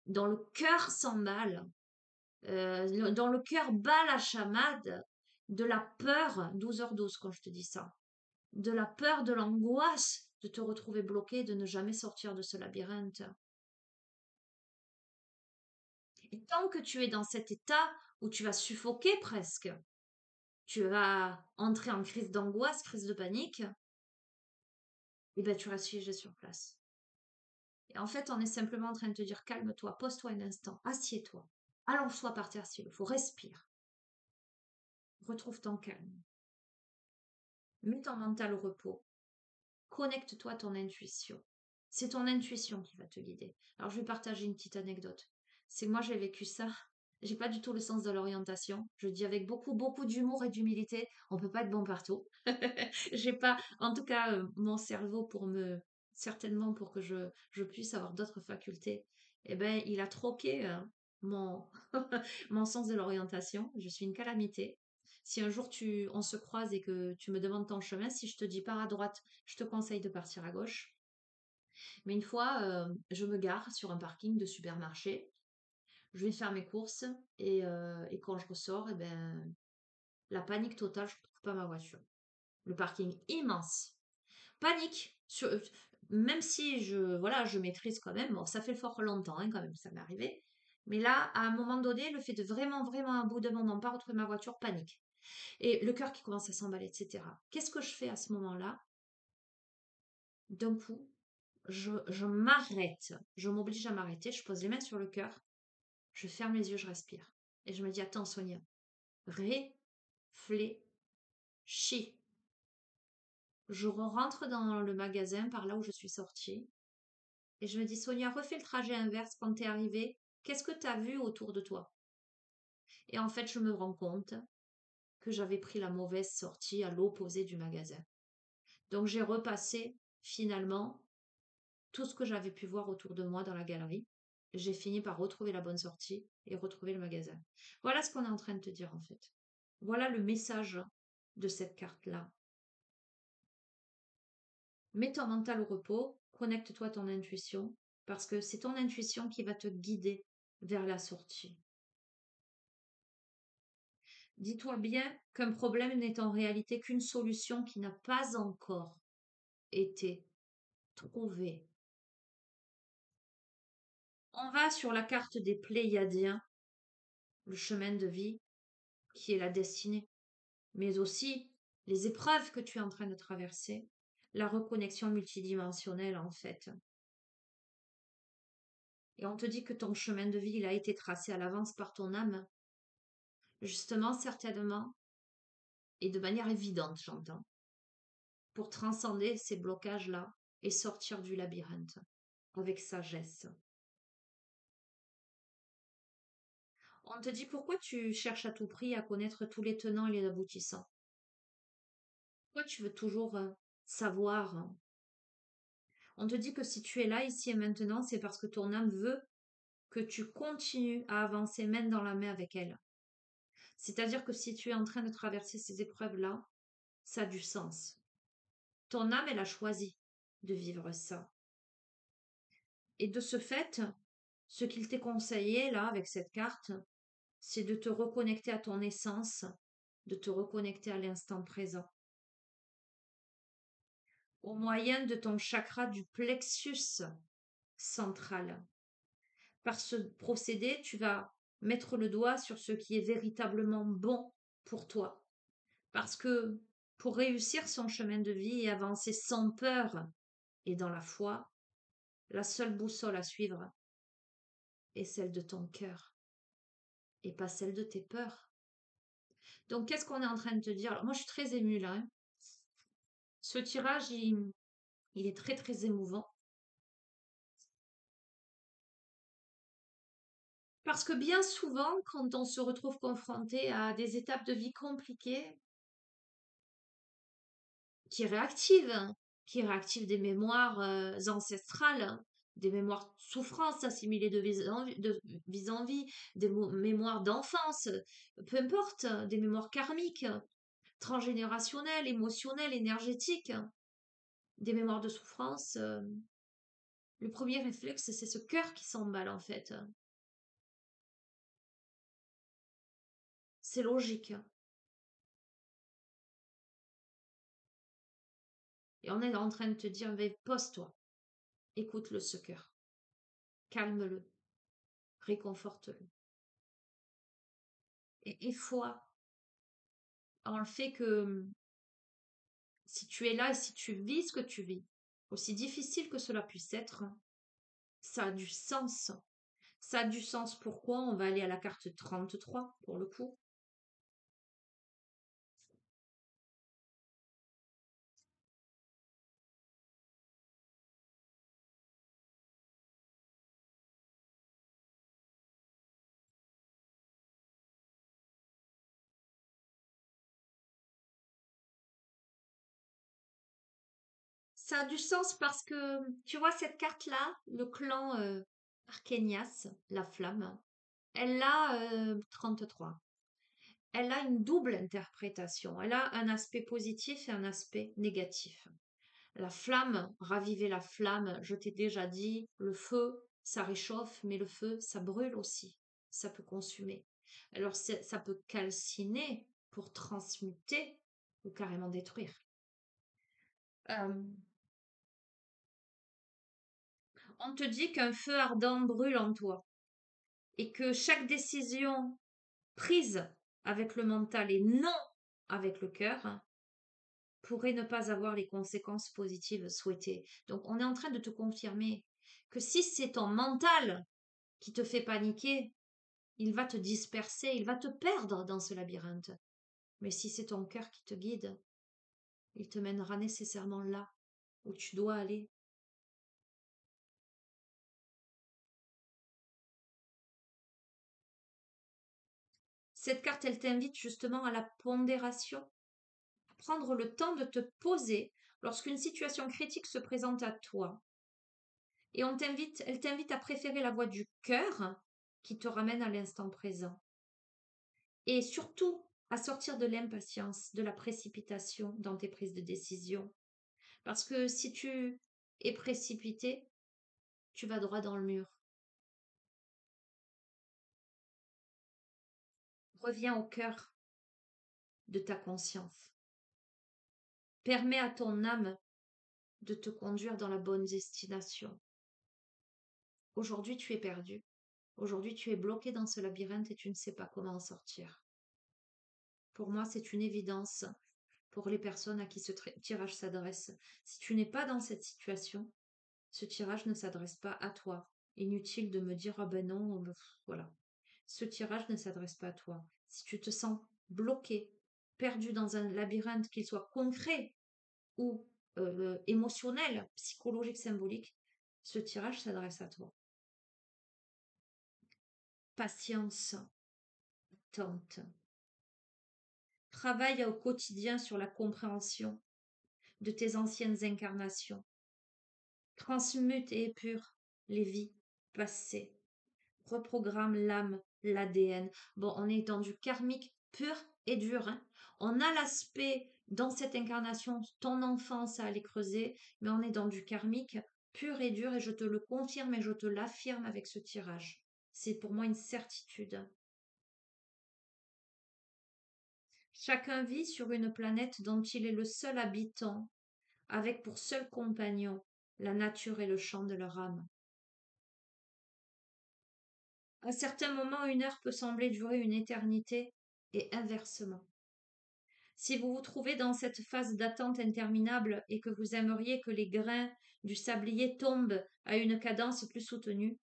dont le cœur s'emballe, dont le cœur bat la chamade, de la peur, 12h12 quand je te dis ça, de la peur, de l'angoisse de te retrouver bloqué, de ne jamais sortir de ce labyrinthe. Et tant que tu es dans cet état où tu vas suffoquer presque, tu vas entrer en crise d'angoisse, crise de panique, et ben tu restes figé sur place. Et en fait, on est simplement en train de te dire calme-toi, pose-toi un instant, assieds-toi, allonge-toi par terre s'il le faut, respire, retrouve ton calme, mets ton mental au repos, connecte-toi à ton intuition. C'est ton intuition qui va te guider. Alors, je vais partager une petite anecdote. C'est que moi, j'ai vécu ça. J'ai pas du tout le sens de l'orientation. Je dis avec beaucoup, beaucoup d'humour et d'humilité. On peut pas être bon partout. J'ai pas, en tout cas, mon cerveau certainement pour que je puisse avoir d'autres facultés. Eh ben, il a troqué mon, mon sens de l'orientation. Je suis une calamité. Si un jour on se croise et que tu me demandes ton chemin, si je te dis pars à droite, je te conseille de partir à gauche. Mais une fois, je me gare sur un parking de supermarché. Je vais faire mes courses et quand je ressors, eh ben, la panique totale, je ne trouve pas ma voiture. Le parking immense. Panique. Même si je maîtrise quand même, bon, ça fait fort longtemps hein, quand même, ça m'est arrivé. Mais là, à un moment donné, le fait de vraiment, vraiment, à bout d'un moment, pas retrouver ma voiture, panique. Et le cœur qui commence à s'emballer, etc. Qu'est-ce que je fais à ce moment-là? D'un coup, je m'arrête. Je m'oblige à m'arrêter. Je pose les mains sur le cœur. Je ferme les yeux, je respire. Et je me dis, attends Sonia, réfléchis. Je rentre dans le magasin par là où je suis sortie. Et je me dis, Sonia, refais le trajet inverse quand t'es arrivée. Qu'est-ce que t'as vu autour de toi? Et en fait, je me rends compte que j'avais pris la mauvaise sortie à l'opposé du magasin. Donc j'ai repassé finalement tout ce que j'avais pu voir autour de moi dans la galerie. J'ai fini par retrouver la bonne sortie et retrouver le magasin. Voilà ce qu'on est en train de te dire en fait. Voilà le message de cette carte-là. Mets ton mental au repos, connecte-toi à ton intuition, parce que c'est ton intuition qui va te guider vers la sortie. Dis-toi bien qu'un problème n'est en réalité qu'une solution qui n'a pas encore été trouvée. On va sur la carte des Pléiadiens, le chemin de vie qui est la destinée, mais aussi les épreuves que tu es en train de traverser, la reconnexion multidimensionnelle en fait. Et on te dit que ton chemin de vie, il a été tracé à l'avance par ton âme, justement, certainement, et de manière évidente, j'entends, pour transcender ces blocages-là et sortir du labyrinthe avec sagesse. On te dit pourquoi tu cherches à tout prix à connaître tous les tenants et les aboutissants. Pourquoi tu veux toujours savoir. On te dit que si tu es là, ici et maintenant, c'est parce que ton âme veut que tu continues à avancer main dans la main avec elle. C'est-à-dire que si tu es en train de traverser ces épreuves-là, ça a du sens. Ton âme, elle a choisi de vivre ça. Et de ce fait, ce qu'il t'est conseillé, là, avec cette carte, c'est de te reconnecter à ton essence, de te reconnecter à l'instant présent. Au moyen de ton chakra du plexus central. Par ce procédé, tu vas mettre le doigt sur ce qui est véritablement bon pour toi. Parce que pour réussir son chemin de vie et avancer sans peur et dans la foi, la seule boussole à suivre est celle de ton cœur et pas celle de tes peurs. Donc, qu'est-ce qu'on est en train de te dire? Alors, moi, je suis très émue là. Hein. Ce tirage, il est très, très émouvant. Parce que bien souvent, quand on se retrouve confronté à des étapes de vie compliquées, qui réactivent, hein, qui réactivent des mémoires ancestrales, hein, des mémoires de souffrance assimilées de vie en vie, des mémoires d'enfance, peu importe, des mémoires karmiques, transgénérationnelles, émotionnelles, énergétiques, des mémoires de souffrance. Le premier réflexe, c'est ce cœur qui s'emballe en fait. C'est logique. Et on est en train de te dire, mais pose-toi, écoute-le ce cœur, calme-le, réconforte-le. et foi en le fait que si tu es là et si tu vis ce que tu vis, aussi difficile que cela puisse être, ça a du sens. Ça a du sens. Pourquoi? On va aller à la carte 33 pour le coup. Ça a du sens parce que, tu vois, cette carte-là, le clan Arkénias, la flamme, elle a 33. Elle a une double interprétation. Elle a un aspect positif et un aspect négatif. La flamme, raviver la flamme, je t'ai déjà dit, le feu, ça réchauffe, mais le feu, ça brûle aussi. Ça peut consumer. Alors, ça peut calciner pour transmuter ou carrément détruire. Euh, on te dit qu'un feu ardent brûle en toi et que chaque décision prise avec le mental et non avec le cœur pourrait ne pas avoir les conséquences positives souhaitées. Donc, on est en train de te confirmer que si c'est ton mental qui te fait paniquer, il va te disperser, il va te perdre dans ce labyrinthe. Mais si c'est ton cœur qui te guide, il te mènera nécessairement là où tu dois aller. Cette carte, elle t'invite justement à la pondération, prendre le temps de te poser lorsqu'une situation critique se présente à toi. Et elle t'invite à préférer la voie du cœur qui te ramène à l'instant présent. Et surtout, à sortir de l'impatience, de la précipitation dans tes prises de décision. Parce que si tu es précipité, tu vas droit dans le mur. Reviens au cœur de ta conscience. Permets à ton âme de te conduire dans la bonne destination. Aujourd'hui, tu es perdu. Aujourd'hui, tu es bloqué dans ce labyrinthe et tu ne sais pas comment en sortir. Pour moi, c'est une évidence pour les personnes à qui ce tirage s'adresse. Si tu n'es pas dans cette situation, ce tirage ne s'adresse pas à toi. Inutile de me dire ah ben non, voilà. Ce tirage ne s'adresse pas à toi. Si tu te sens bloqué, perdu dans un labyrinthe, qu'il soit concret ou émotionnel, psychologique, symbolique, ce tirage s'adresse à toi. Patience, tente. Travaille au quotidien sur la compréhension de tes anciennes incarnations. Transmute et épure les vies passées. Reprogramme l'âme, l'ADN. Bon, on est dans du karmique pur et dur. Hein. On a l'aspect dans cette incarnation, ton enfance à aller creuser, mais on est dans du karmique pur et dur et je te le confirme et je te l'affirme avec ce tirage. C'est pour moi une certitude. Chacun vit sur une planète dont il est le seul habitant, avec pour seul compagnon la nature et le chant de leur âme. À certains moments, une heure peut sembler durer une éternité, et inversement. Si vous vous trouvez dans cette phase d'attente interminable et que vous aimeriez que les grains du sablier tombent à une cadence plus soutenue,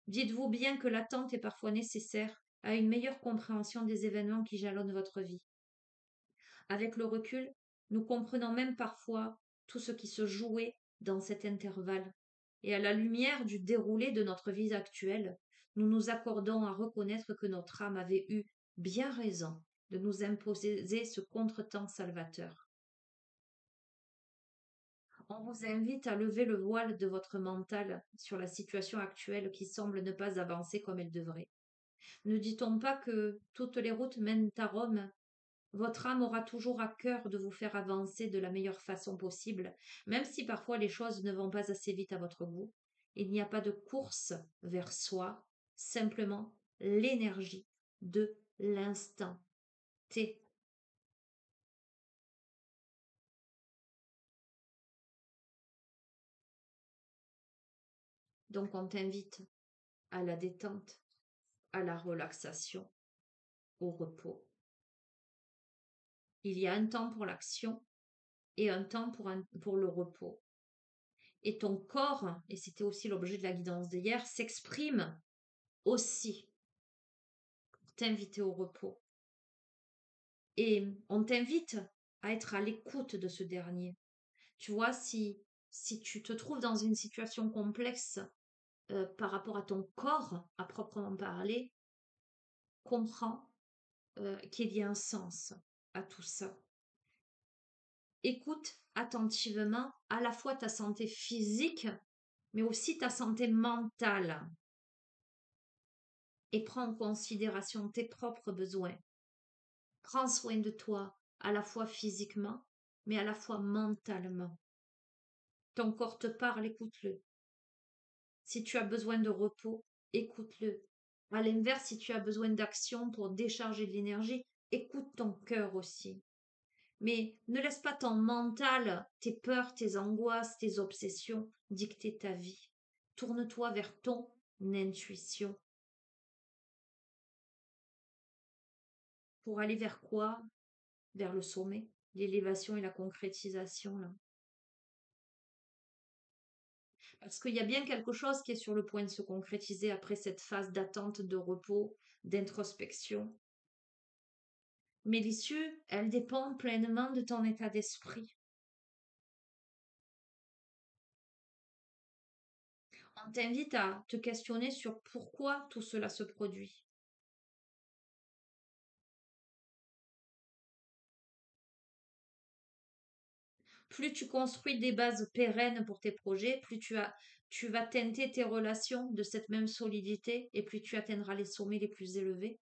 dites-vous bien que l'attente est parfois nécessaire à une meilleure compréhension des événements qui jalonnent votre vie. Avec le recul, nous comprenons même parfois tout ce qui se jouait dans cet intervalle. Et à la lumière du déroulé de notre vie actuelle, nous nous accordons à reconnaître que notre âme avait eu bien raison de nous imposer ce contretemps salvateur. On vous invite à lever le voile de votre mental sur la situation actuelle qui semble ne pas avancer comme elle devrait. Ne dit-on pas que toutes les routes mènent à Rome? Votre âme aura toujours à cœur de vous faire avancer de la meilleure façon possible, même si parfois les choses ne vont pas assez vite à votre goût. Il n'y a pas de course vers soi, simplement l'énergie de l'instant T. Donc on t'invite à la détente, à la relaxation, au repos. Il y a un temps pour l'action et un temps pour le repos. Et ton corps, et c'était aussi l'objet de la guidance d'hier, s'exprime aussi pour t'inviter au repos. Et on t'invite à être à l'écoute de ce dernier. Tu vois, si tu te trouves dans une situation complexe par rapport à ton corps, à proprement parler, comprends qu'il y a un sens à tout ça. Écoute attentivement à la fois ta santé physique, mais aussi ta santé mentale. Et prends en considération tes propres besoins. Prends soin de toi à la fois physiquement, mais à la fois mentalement. Ton corps te parle, écoute-le. Si tu as besoin de repos, écoute-le. À l'inverse, si tu as besoin d'action pour décharger de l'énergie, écoute ton cœur aussi. Mais ne laisse pas ton mental, tes peurs, tes angoisses, tes obsessions dicter ta vie. Tourne-toi vers ton intuition. Pour aller vers quoi? Vers le sommet, l'élévation et la concrétisation, là. Parce qu'il y a bien quelque chose qui est sur le point de se concrétiser après cette phase d'attente, de repos, d'introspection. Mais l'issue, elle dépend pleinement de ton état d'esprit. On t'invite à te questionner sur pourquoi tout cela se produit. Plus tu construis des bases pérennes pour tes projets, plus tu vas teinter tes relations de cette même solidité et plus tu atteindras les sommets les plus élevés.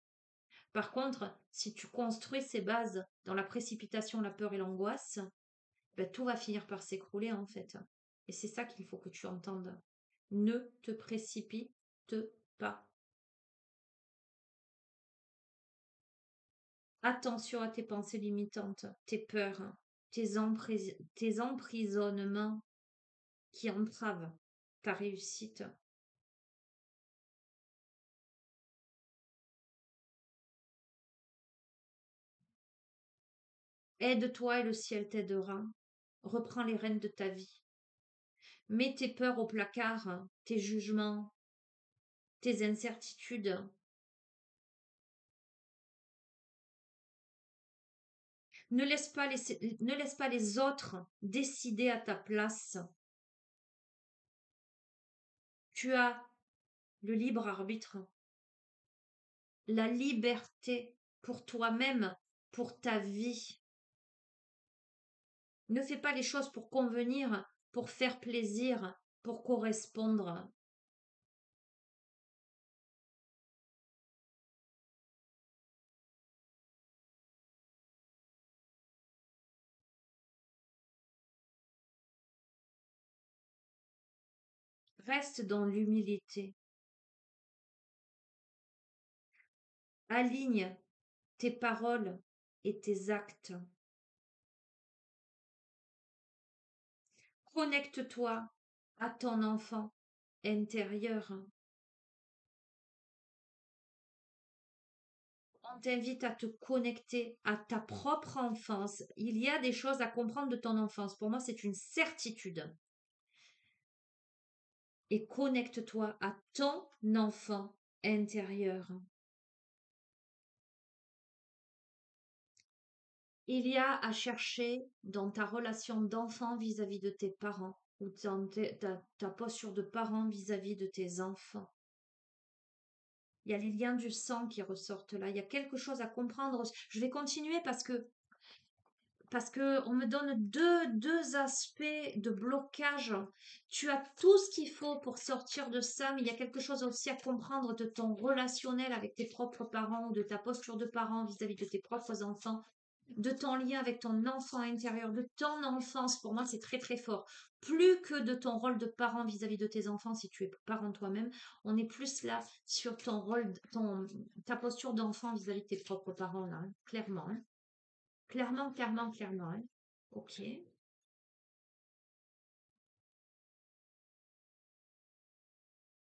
Par contre, si tu construis ces bases dans la précipitation, la peur et l'angoisse, ben, tout va finir par s'écrouler en fait. Et c'est ça qu'il faut que tu entendes. Ne te précipite pas. Attention à tes pensées limitantes, tes peurs, tes emprisonnements qui entravent ta réussite. Aide-toi et le ciel t'aidera. Reprends les rênes de ta vie. Mets tes peurs au placard, tes jugements, tes incertitudes. Ne laisse pas les autres décider à ta place. Tu as le libre arbitre, la liberté pour toi-même, pour ta vie. Ne fais pas les choses pour convenir, pour faire plaisir, pour correspondre. Reste dans l'humilité. Aligne tes paroles et tes actes. Connecte-toi à ton enfant intérieur. On t'invite à te connecter à ta propre enfance. Il y a des choses à comprendre de ton enfance. Pour moi, c'est une certitude. Et connecte-toi à ton enfant intérieur. Il y a à chercher dans ta relation d'enfant vis-à-vis de tes parents ou dans ta posture de parent vis-à-vis de tes enfants. Il y a les liens du sang qui ressortent là. Il y a quelque chose à comprendre. Je vais continuer parce que on me donne deux aspects de blocage. Tu as tout ce qu'il faut pour sortir de ça, mais il y a quelque chose aussi à comprendre de ton relationnel avec tes propres parents ou de ta posture de parent vis-à-vis de tes propres enfants, de ton lien avec ton enfant intérieur, de ton enfance. Pour moi, c'est très très fort. Plus que de ton rôle de parent vis-à-vis de tes enfants, si tu es parent toi-même, on est plus là sur ton rôle, ta posture d'enfant vis-à-vis de tes propres parents, là, hein, clairement. Hein. Clairement, clairement, clairement. Hein. Ok.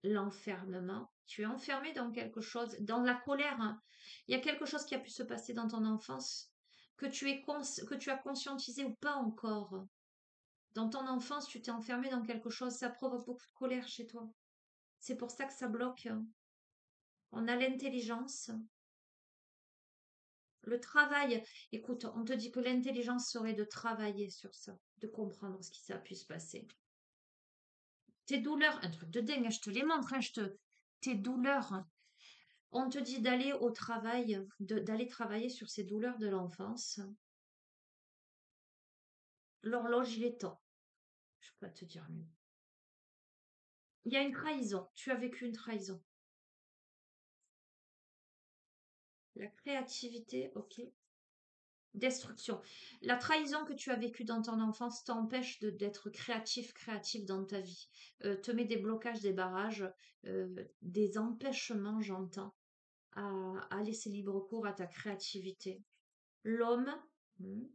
l'enfermement. Tu es enfermé dans quelque chose, dans la colère, hein. Il y a quelque chose qui a pu se passer dans ton enfance que tu as conscientisé ou pas encore. Dans ton enfance, tu t'es enfermé dans quelque chose, ça provoque beaucoup de colère chez toi. C'est pour ça que ça bloque. On a l'intelligence, le travail. Écoute, on te dit que l'intelligence serait de travailler sur ça, de comprendre ce qui ça a pu se passer. Tes douleurs, un truc de dingue, hein, je te les montre, hein, tes douleurs. On te dit d'aller au travail, d'aller travailler sur ces douleurs de l'enfance. L'horloge, il est temps. Je peux pas te dire mieux. Il y a une trahison. Tu as vécu une trahison. La créativité, ok. Destruction. La trahison que tu as vécue dans ton enfance t'empêche d'être créatif dans ta vie. Te met des blocages, des barrages, des empêchements, j'entends, à laisser libre cours à ta créativité. L'homme, hmm,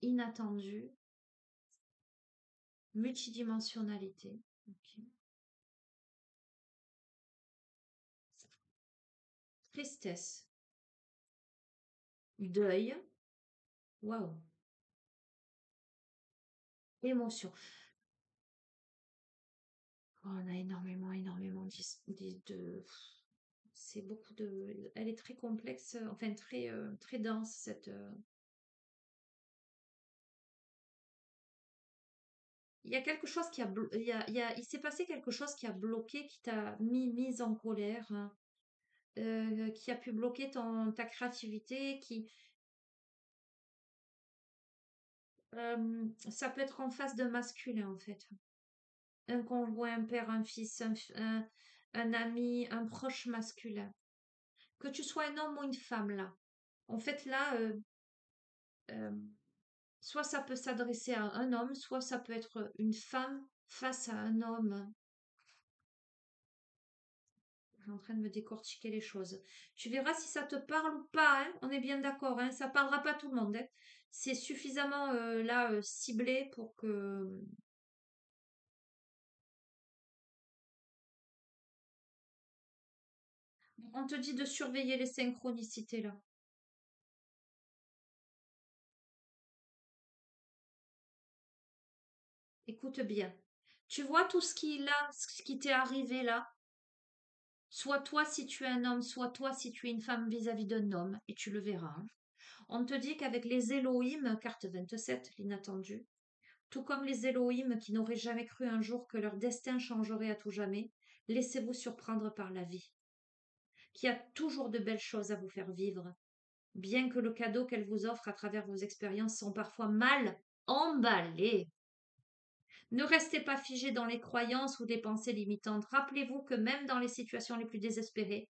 inattendu, multidimensionnalité. Ok. Tristesse, deuil, waouh, émotion. Oh, on a énormément c'est beaucoup de. Elle est très complexe, enfin très dense cette. Il y a quelque chose qui a, il s'est passé quelque chose qui a bloqué, qui t'a mise en colère, hein, qui a pu bloquer ta créativité, ça peut être en face d'un masculin en fait, un conjoint, un père, un fils, un ami, un proche masculin. Que tu sois un homme ou une femme là. En fait là, euh, soit ça peut s'adresser à un homme, soit ça peut être une femme face à un homme. Je suis en train de me décortiquer les choses. Tu verras si ça te parle ou pas, hein. On est bien d'accord, hein. Ça parlera pas à tout le monde, hein. C'est suffisamment là ciblé pour que. On te dit de surveiller les synchronicités là. Écoute bien. Tu vois tout ce qui t'est arrivé là? Soit toi si tu es un homme, soit toi si tu es une femme vis-à-vis d'un homme, et tu le verras, hein. On te dit qu'avec les Elohim, carte 27, l'inattendu, tout comme les Elohim qui n'auraient jamais cru un jour que leur destin changerait à tout jamais, laissez-vous surprendre par la vie, qui a toujours de belles choses à vous faire vivre, bien que le cadeau qu'elle vous offre à travers vos expériences sont parfois mal emballés. Ne restez pas figé dans les croyances ou des pensées limitantes. Rappelez-vous que même dans les situations les plus désespérées,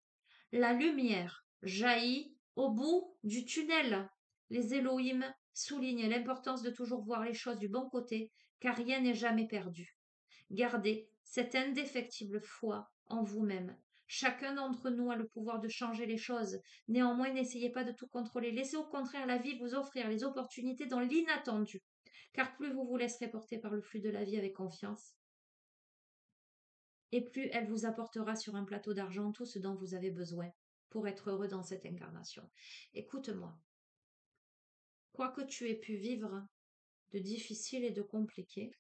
la lumière jaillit au bout du tunnel. Les Elohim soulignent l'importance de toujours voir les choses du bon côté, car rien n'est jamais perdu. Gardez cette indéfectible foi en vous-même. Chacun d'entre nous a le pouvoir de changer les choses. Néanmoins, n'essayez pas de tout contrôler. Laissez au contraire la vie vous offrir les opportunités dans l'inattendu. Car plus vous vous laisserez porter par le flux de la vie avec confiance, et plus elle vous apportera sur un plateau d'argent tout ce dont vous avez besoin pour être heureux dans cette incarnation. Écoute-moi, quoi que tu aies pu vivre de difficile et de compliqué,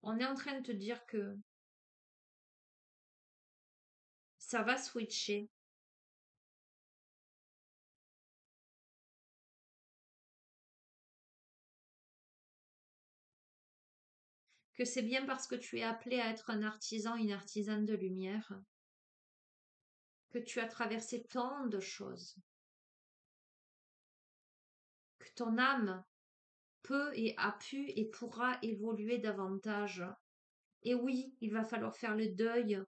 on est en train de te dire que ça va switcher, que c'est bien parce que tu es appelé à être un artisan, une artisane de lumière, que tu as traversé tant de choses, que ton âme peut et a pu et pourra évoluer davantage. Et oui, il va falloir faire le deuil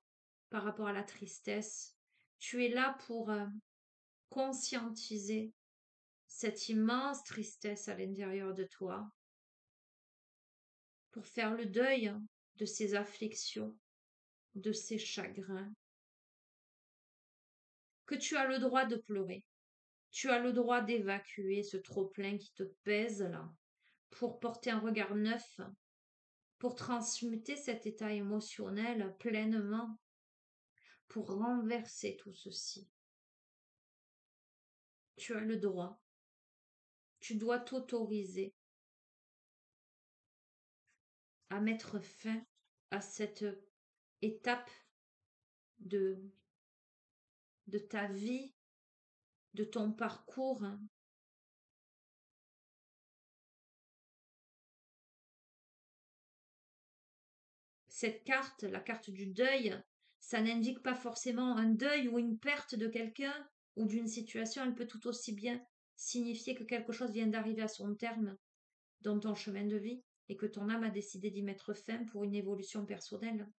par rapport à la tristesse. Tu es là pour conscientiser cette immense tristesse à l'intérieur de toi, pour faire le deuil de ces afflictions, de ces chagrins, que tu as le droit de pleurer. Tu as le droit d'évacuer ce trop-plein qui te pèse là, pour porter un regard neuf pour transmuter cet état émotionnel pleinement, pour renverser tout ceci. Tu as le droit, tu dois t'autoriser à mettre fin à cette étape de, de ta vie, de ton parcours. Cette carte, la carte du deuil, ça n'indique pas forcément un deuil ou une perte de quelqu'un ou d'une situation. Elle peut tout aussi bien signifier que quelque chose vient d'arriver à son terme dans ton chemin de vie et que ton âme a décidé d'y mettre fin pour une évolution personnelle.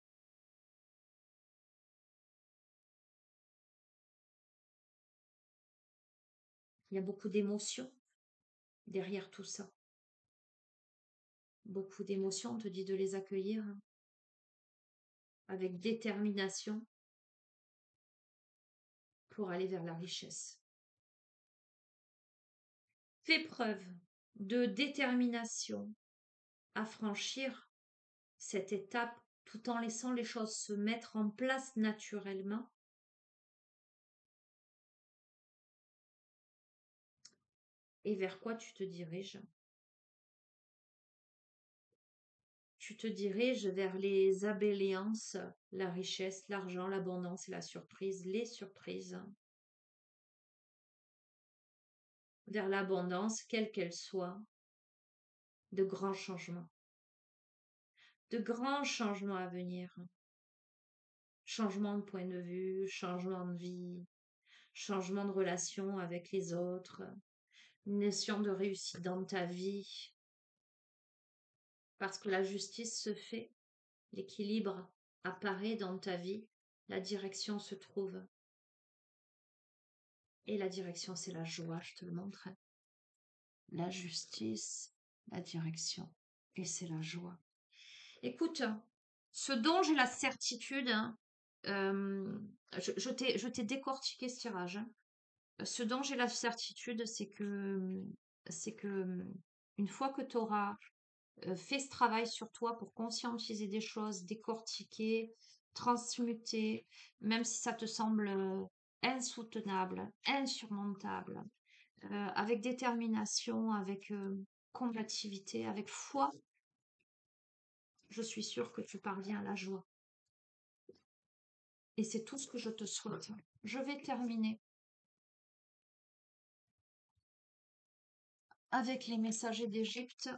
Il y a beaucoup d'émotions derrière tout ça. Beaucoup d'émotions, on te dit de les accueillir avec détermination pour aller vers la richesse. Fais preuve de détermination à franchir cette étape tout en laissant les choses se mettre en place naturellement. Et vers quoi tu te diriges? Tu te diriges vers les abéliances, la richesse, l'argent, l'abondance et la surprise, les surprises. Vers l'abondance, quelle qu'elle soit, de grands changements. De grands changements à venir. Changement de point de vue, changement de vie, changement de relation avec les autres, une notion de réussite dans ta vie. Parce que la justice se fait, l'équilibre apparaît dans ta vie, la direction se trouve. Et la direction, c'est la joie, je te le montre. La justice, la direction, et c'est la joie. Écoute, ce dont j'ai la certitude, je t'ai décortiqué ce tirage. Ce dont j'ai la certitude, c'est que une fois que tu auras fait ce travail sur toi pour conscientiser des choses, décortiquer, transmuter, même si ça te semble insoutenable, insurmontable, avec détermination, avec combativité, avec foi, je suis sûre que tu parviens à la joie. Et c'est tout ce que je te souhaite. Je vais terminer avec les messagers d'Égypte.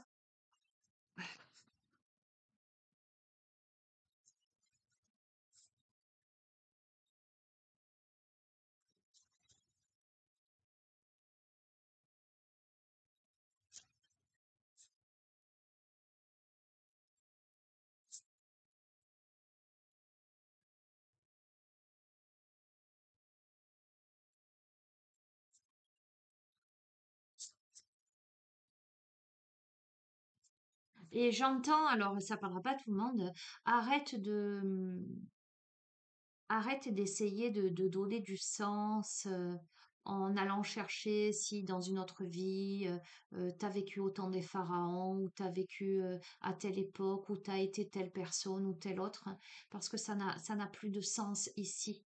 Et j'entends, alors ça parlera pas à tout le monde, arrête de, arrête d'essayer de donner du sens en allant chercher si dans une autre vie, tu as vécu autant des pharaons, ou tu as vécu à telle époque, ou tu as été telle personne ou telle autre, parce que ça n'a plus de sens ici.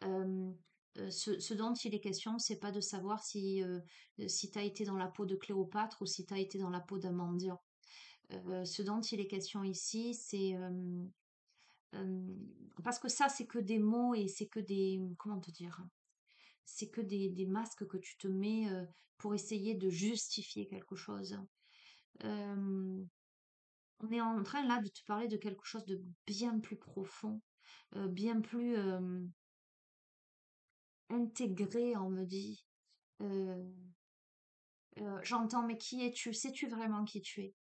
Euh, ce dont il est question, c'est pas de savoir si tu as été dans la peau de Cléopâtre ou si tu as été dans la peau d'un mendiant. Ce dont il est question ici, c'est parce que ça, c'est que des mots et c'est que des, comment te dire, c'est que des masques que tu te mets pour essayer de justifier quelque chose. Euh, on est en train là de te parler de quelque chose de bien plus profond, bien plus intégré, on me dit. Euh, J'entends, mais qui es-tu? Sais-tu vraiment qui tu es?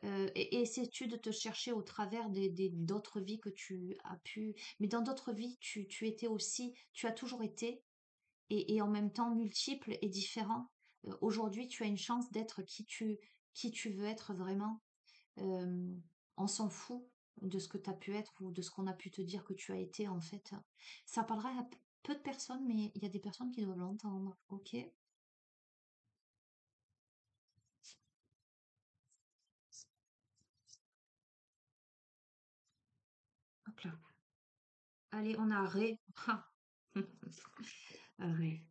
Et essaies-tu de te chercher au travers d'autres vies que tu as pu... Mais dans d'autres vies, tu étais aussi, tu as toujours été, et en même temps multiple et différent. Aujourd'hui, tu as une chance d'être qui tu veux être vraiment. Euh, on s'en fout de ce que tu as pu être ou de ce qu'on a pu te dire que tu as été, en fait. Ça parlera à peu de personnes, mais il y a des personnes qui doivent l'entendre, ok? Allez, on a Ré. Ah. Ré.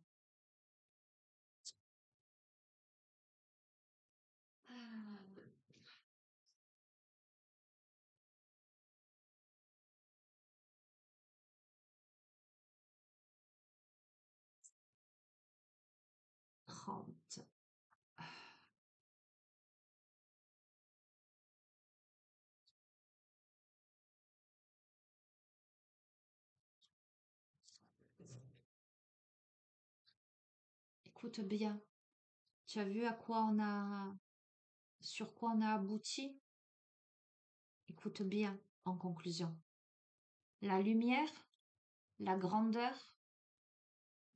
30. Écoute bien, tu as vu à quoi on a, sur quoi on a abouti? Écoute bien, en conclusion. La lumière, la grandeur,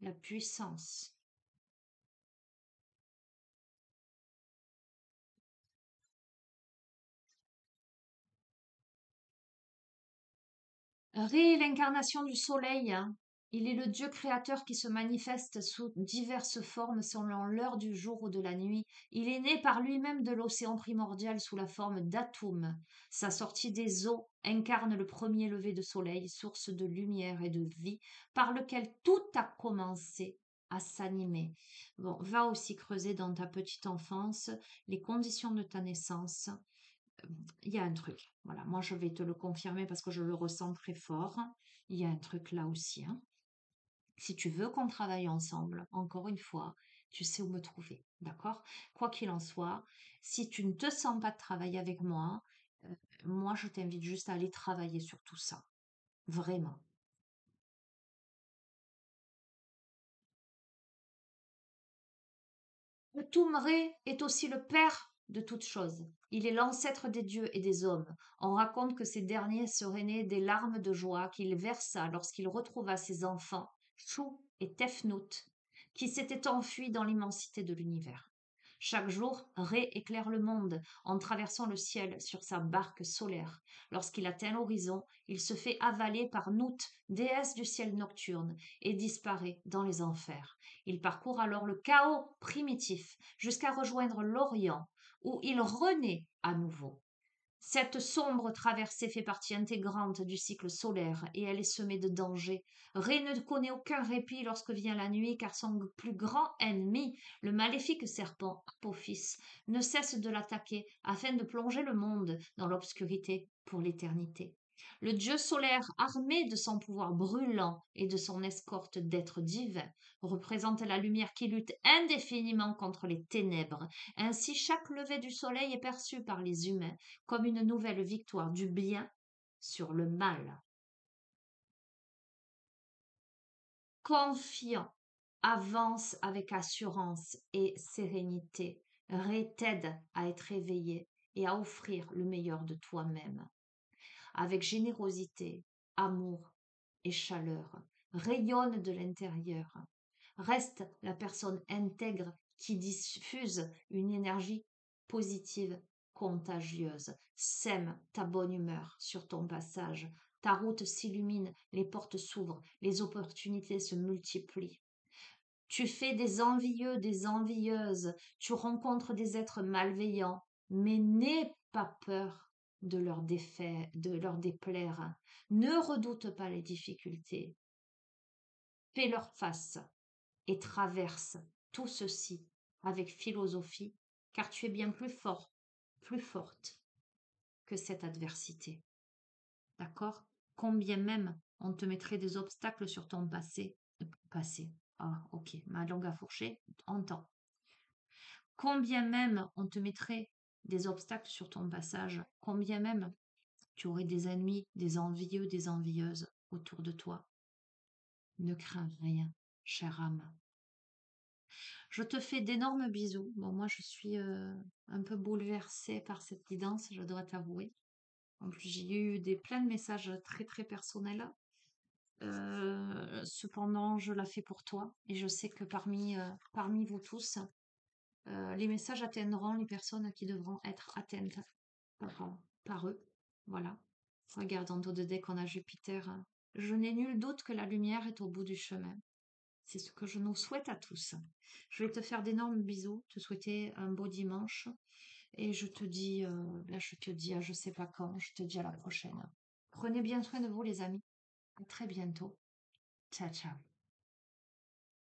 la puissance. Ré est l'incarnation du soleil, hein. Il est le Dieu créateur qui se manifeste sous diverses formes selon l'heure du jour ou de la nuit. Il est né par lui-même de l'océan primordial sous la forme d'atomes. Sa sortie des eaux incarne le premier lever de soleil, source de lumière et de vie, par lequel tout a commencé à s'animer. Bon, va aussi creuser dans ta petite enfance les conditions de ta naissance, il y a un truc. Voilà, moi je vais te le confirmer parce que je le ressens très fort. Il y a un truc là aussi, hein. Si tu veux qu'on travaille ensemble, encore une fois, tu sais où me trouver, d'accord? Quoi qu'il en soit, si tu ne te sens pas de travailler avec moi, euh, moi je t'invite juste à aller travailler sur tout ça. Vraiment. Tumré est aussi le père de toutes choses. Il est l'ancêtre des dieux et des hommes. On raconte que ces derniers seraient nés des larmes de joie qu'il versa lorsqu'il retrouva ses enfants, Chou et Tefnout, qui s'étaient enfuis dans l'immensité de l'univers. Chaque jour, Ré éclaire le monde en traversant le ciel sur sa barque solaire. Lorsqu'il atteint l'horizon, il se fait avaler par Nout, déesse du ciel nocturne, et disparaît dans les enfers. Il parcourt alors le chaos primitif jusqu'à rejoindre l'Orient, où il renaît à nouveau. Cette sombre traversée fait partie intégrante du cycle solaire et elle est semée de dangers. Ré ne connaît aucun répit lorsque vient la nuit car son plus grand ennemi, le maléfique serpent Apophis, ne cesse de l'attaquer afin de plonger le monde dans l'obscurité pour l'éternité. Le dieu solaire, armé de son pouvoir brûlant et de son escorte d'êtres divins, représente la lumière qui lutte indéfiniment contre les ténèbres. Ainsi, chaque lever du soleil est perçu par les humains comme une nouvelle victoire du bien sur le mal. Confiant, avance avec assurance et sérénité. Ré t'aide à être éveillé et à offrir le meilleur de toi-même. Avec générosité, amour et chaleur. Rayonne de l'intérieur. Reste la personne intègre qui diffuse une énergie positive, contagieuse. Sème ta bonne humeur sur ton passage. Ta route s'illumine, les portes s'ouvrent, les opportunités se multiplient. Tu fais des envieux, des envieuses, tu rencontres des êtres malveillants, mais n'aie pas peur de leur défaire, de leur déplaire. Ne redoute pas les difficultés. Fais leur face et traverse tout ceci avec philosophie, car tu es bien plus fort, plus forte que cette adversité. D'accord? Combien même on te mettrait des obstacles sur ton passé. Ah, ok, ma langue a fourché, entends. Combien même on te mettrait des obstacles sur ton passage, combien même tu aurais des ennemis, des envieux, des envieuses autour de toi. Ne crains rien, chère âme. Je te fais d'énormes bisous. Bon, moi, je suis un peu bouleversée par cette guidance, je dois t'avouer. En plus, j'ai eu plein de messages très, très personnels. Cependant, je la fais pour toi. Et je sais que parmi vous tous, les messages atteindront les personnes qui devront être atteintes par eux. Voilà. Regarde, en dos de deck, on a Jupiter. Je n'ai nul doute que la lumière est au bout du chemin. C'est ce que je nous souhaite à tous. Je vais te faire d'énormes bisous, te souhaiter un beau dimanche. Et je te dis, là, je te dis à je sais pas quand, je te dis à la prochaine. Prenez bien soin de vous, les amis. À très bientôt. Ciao, ciao.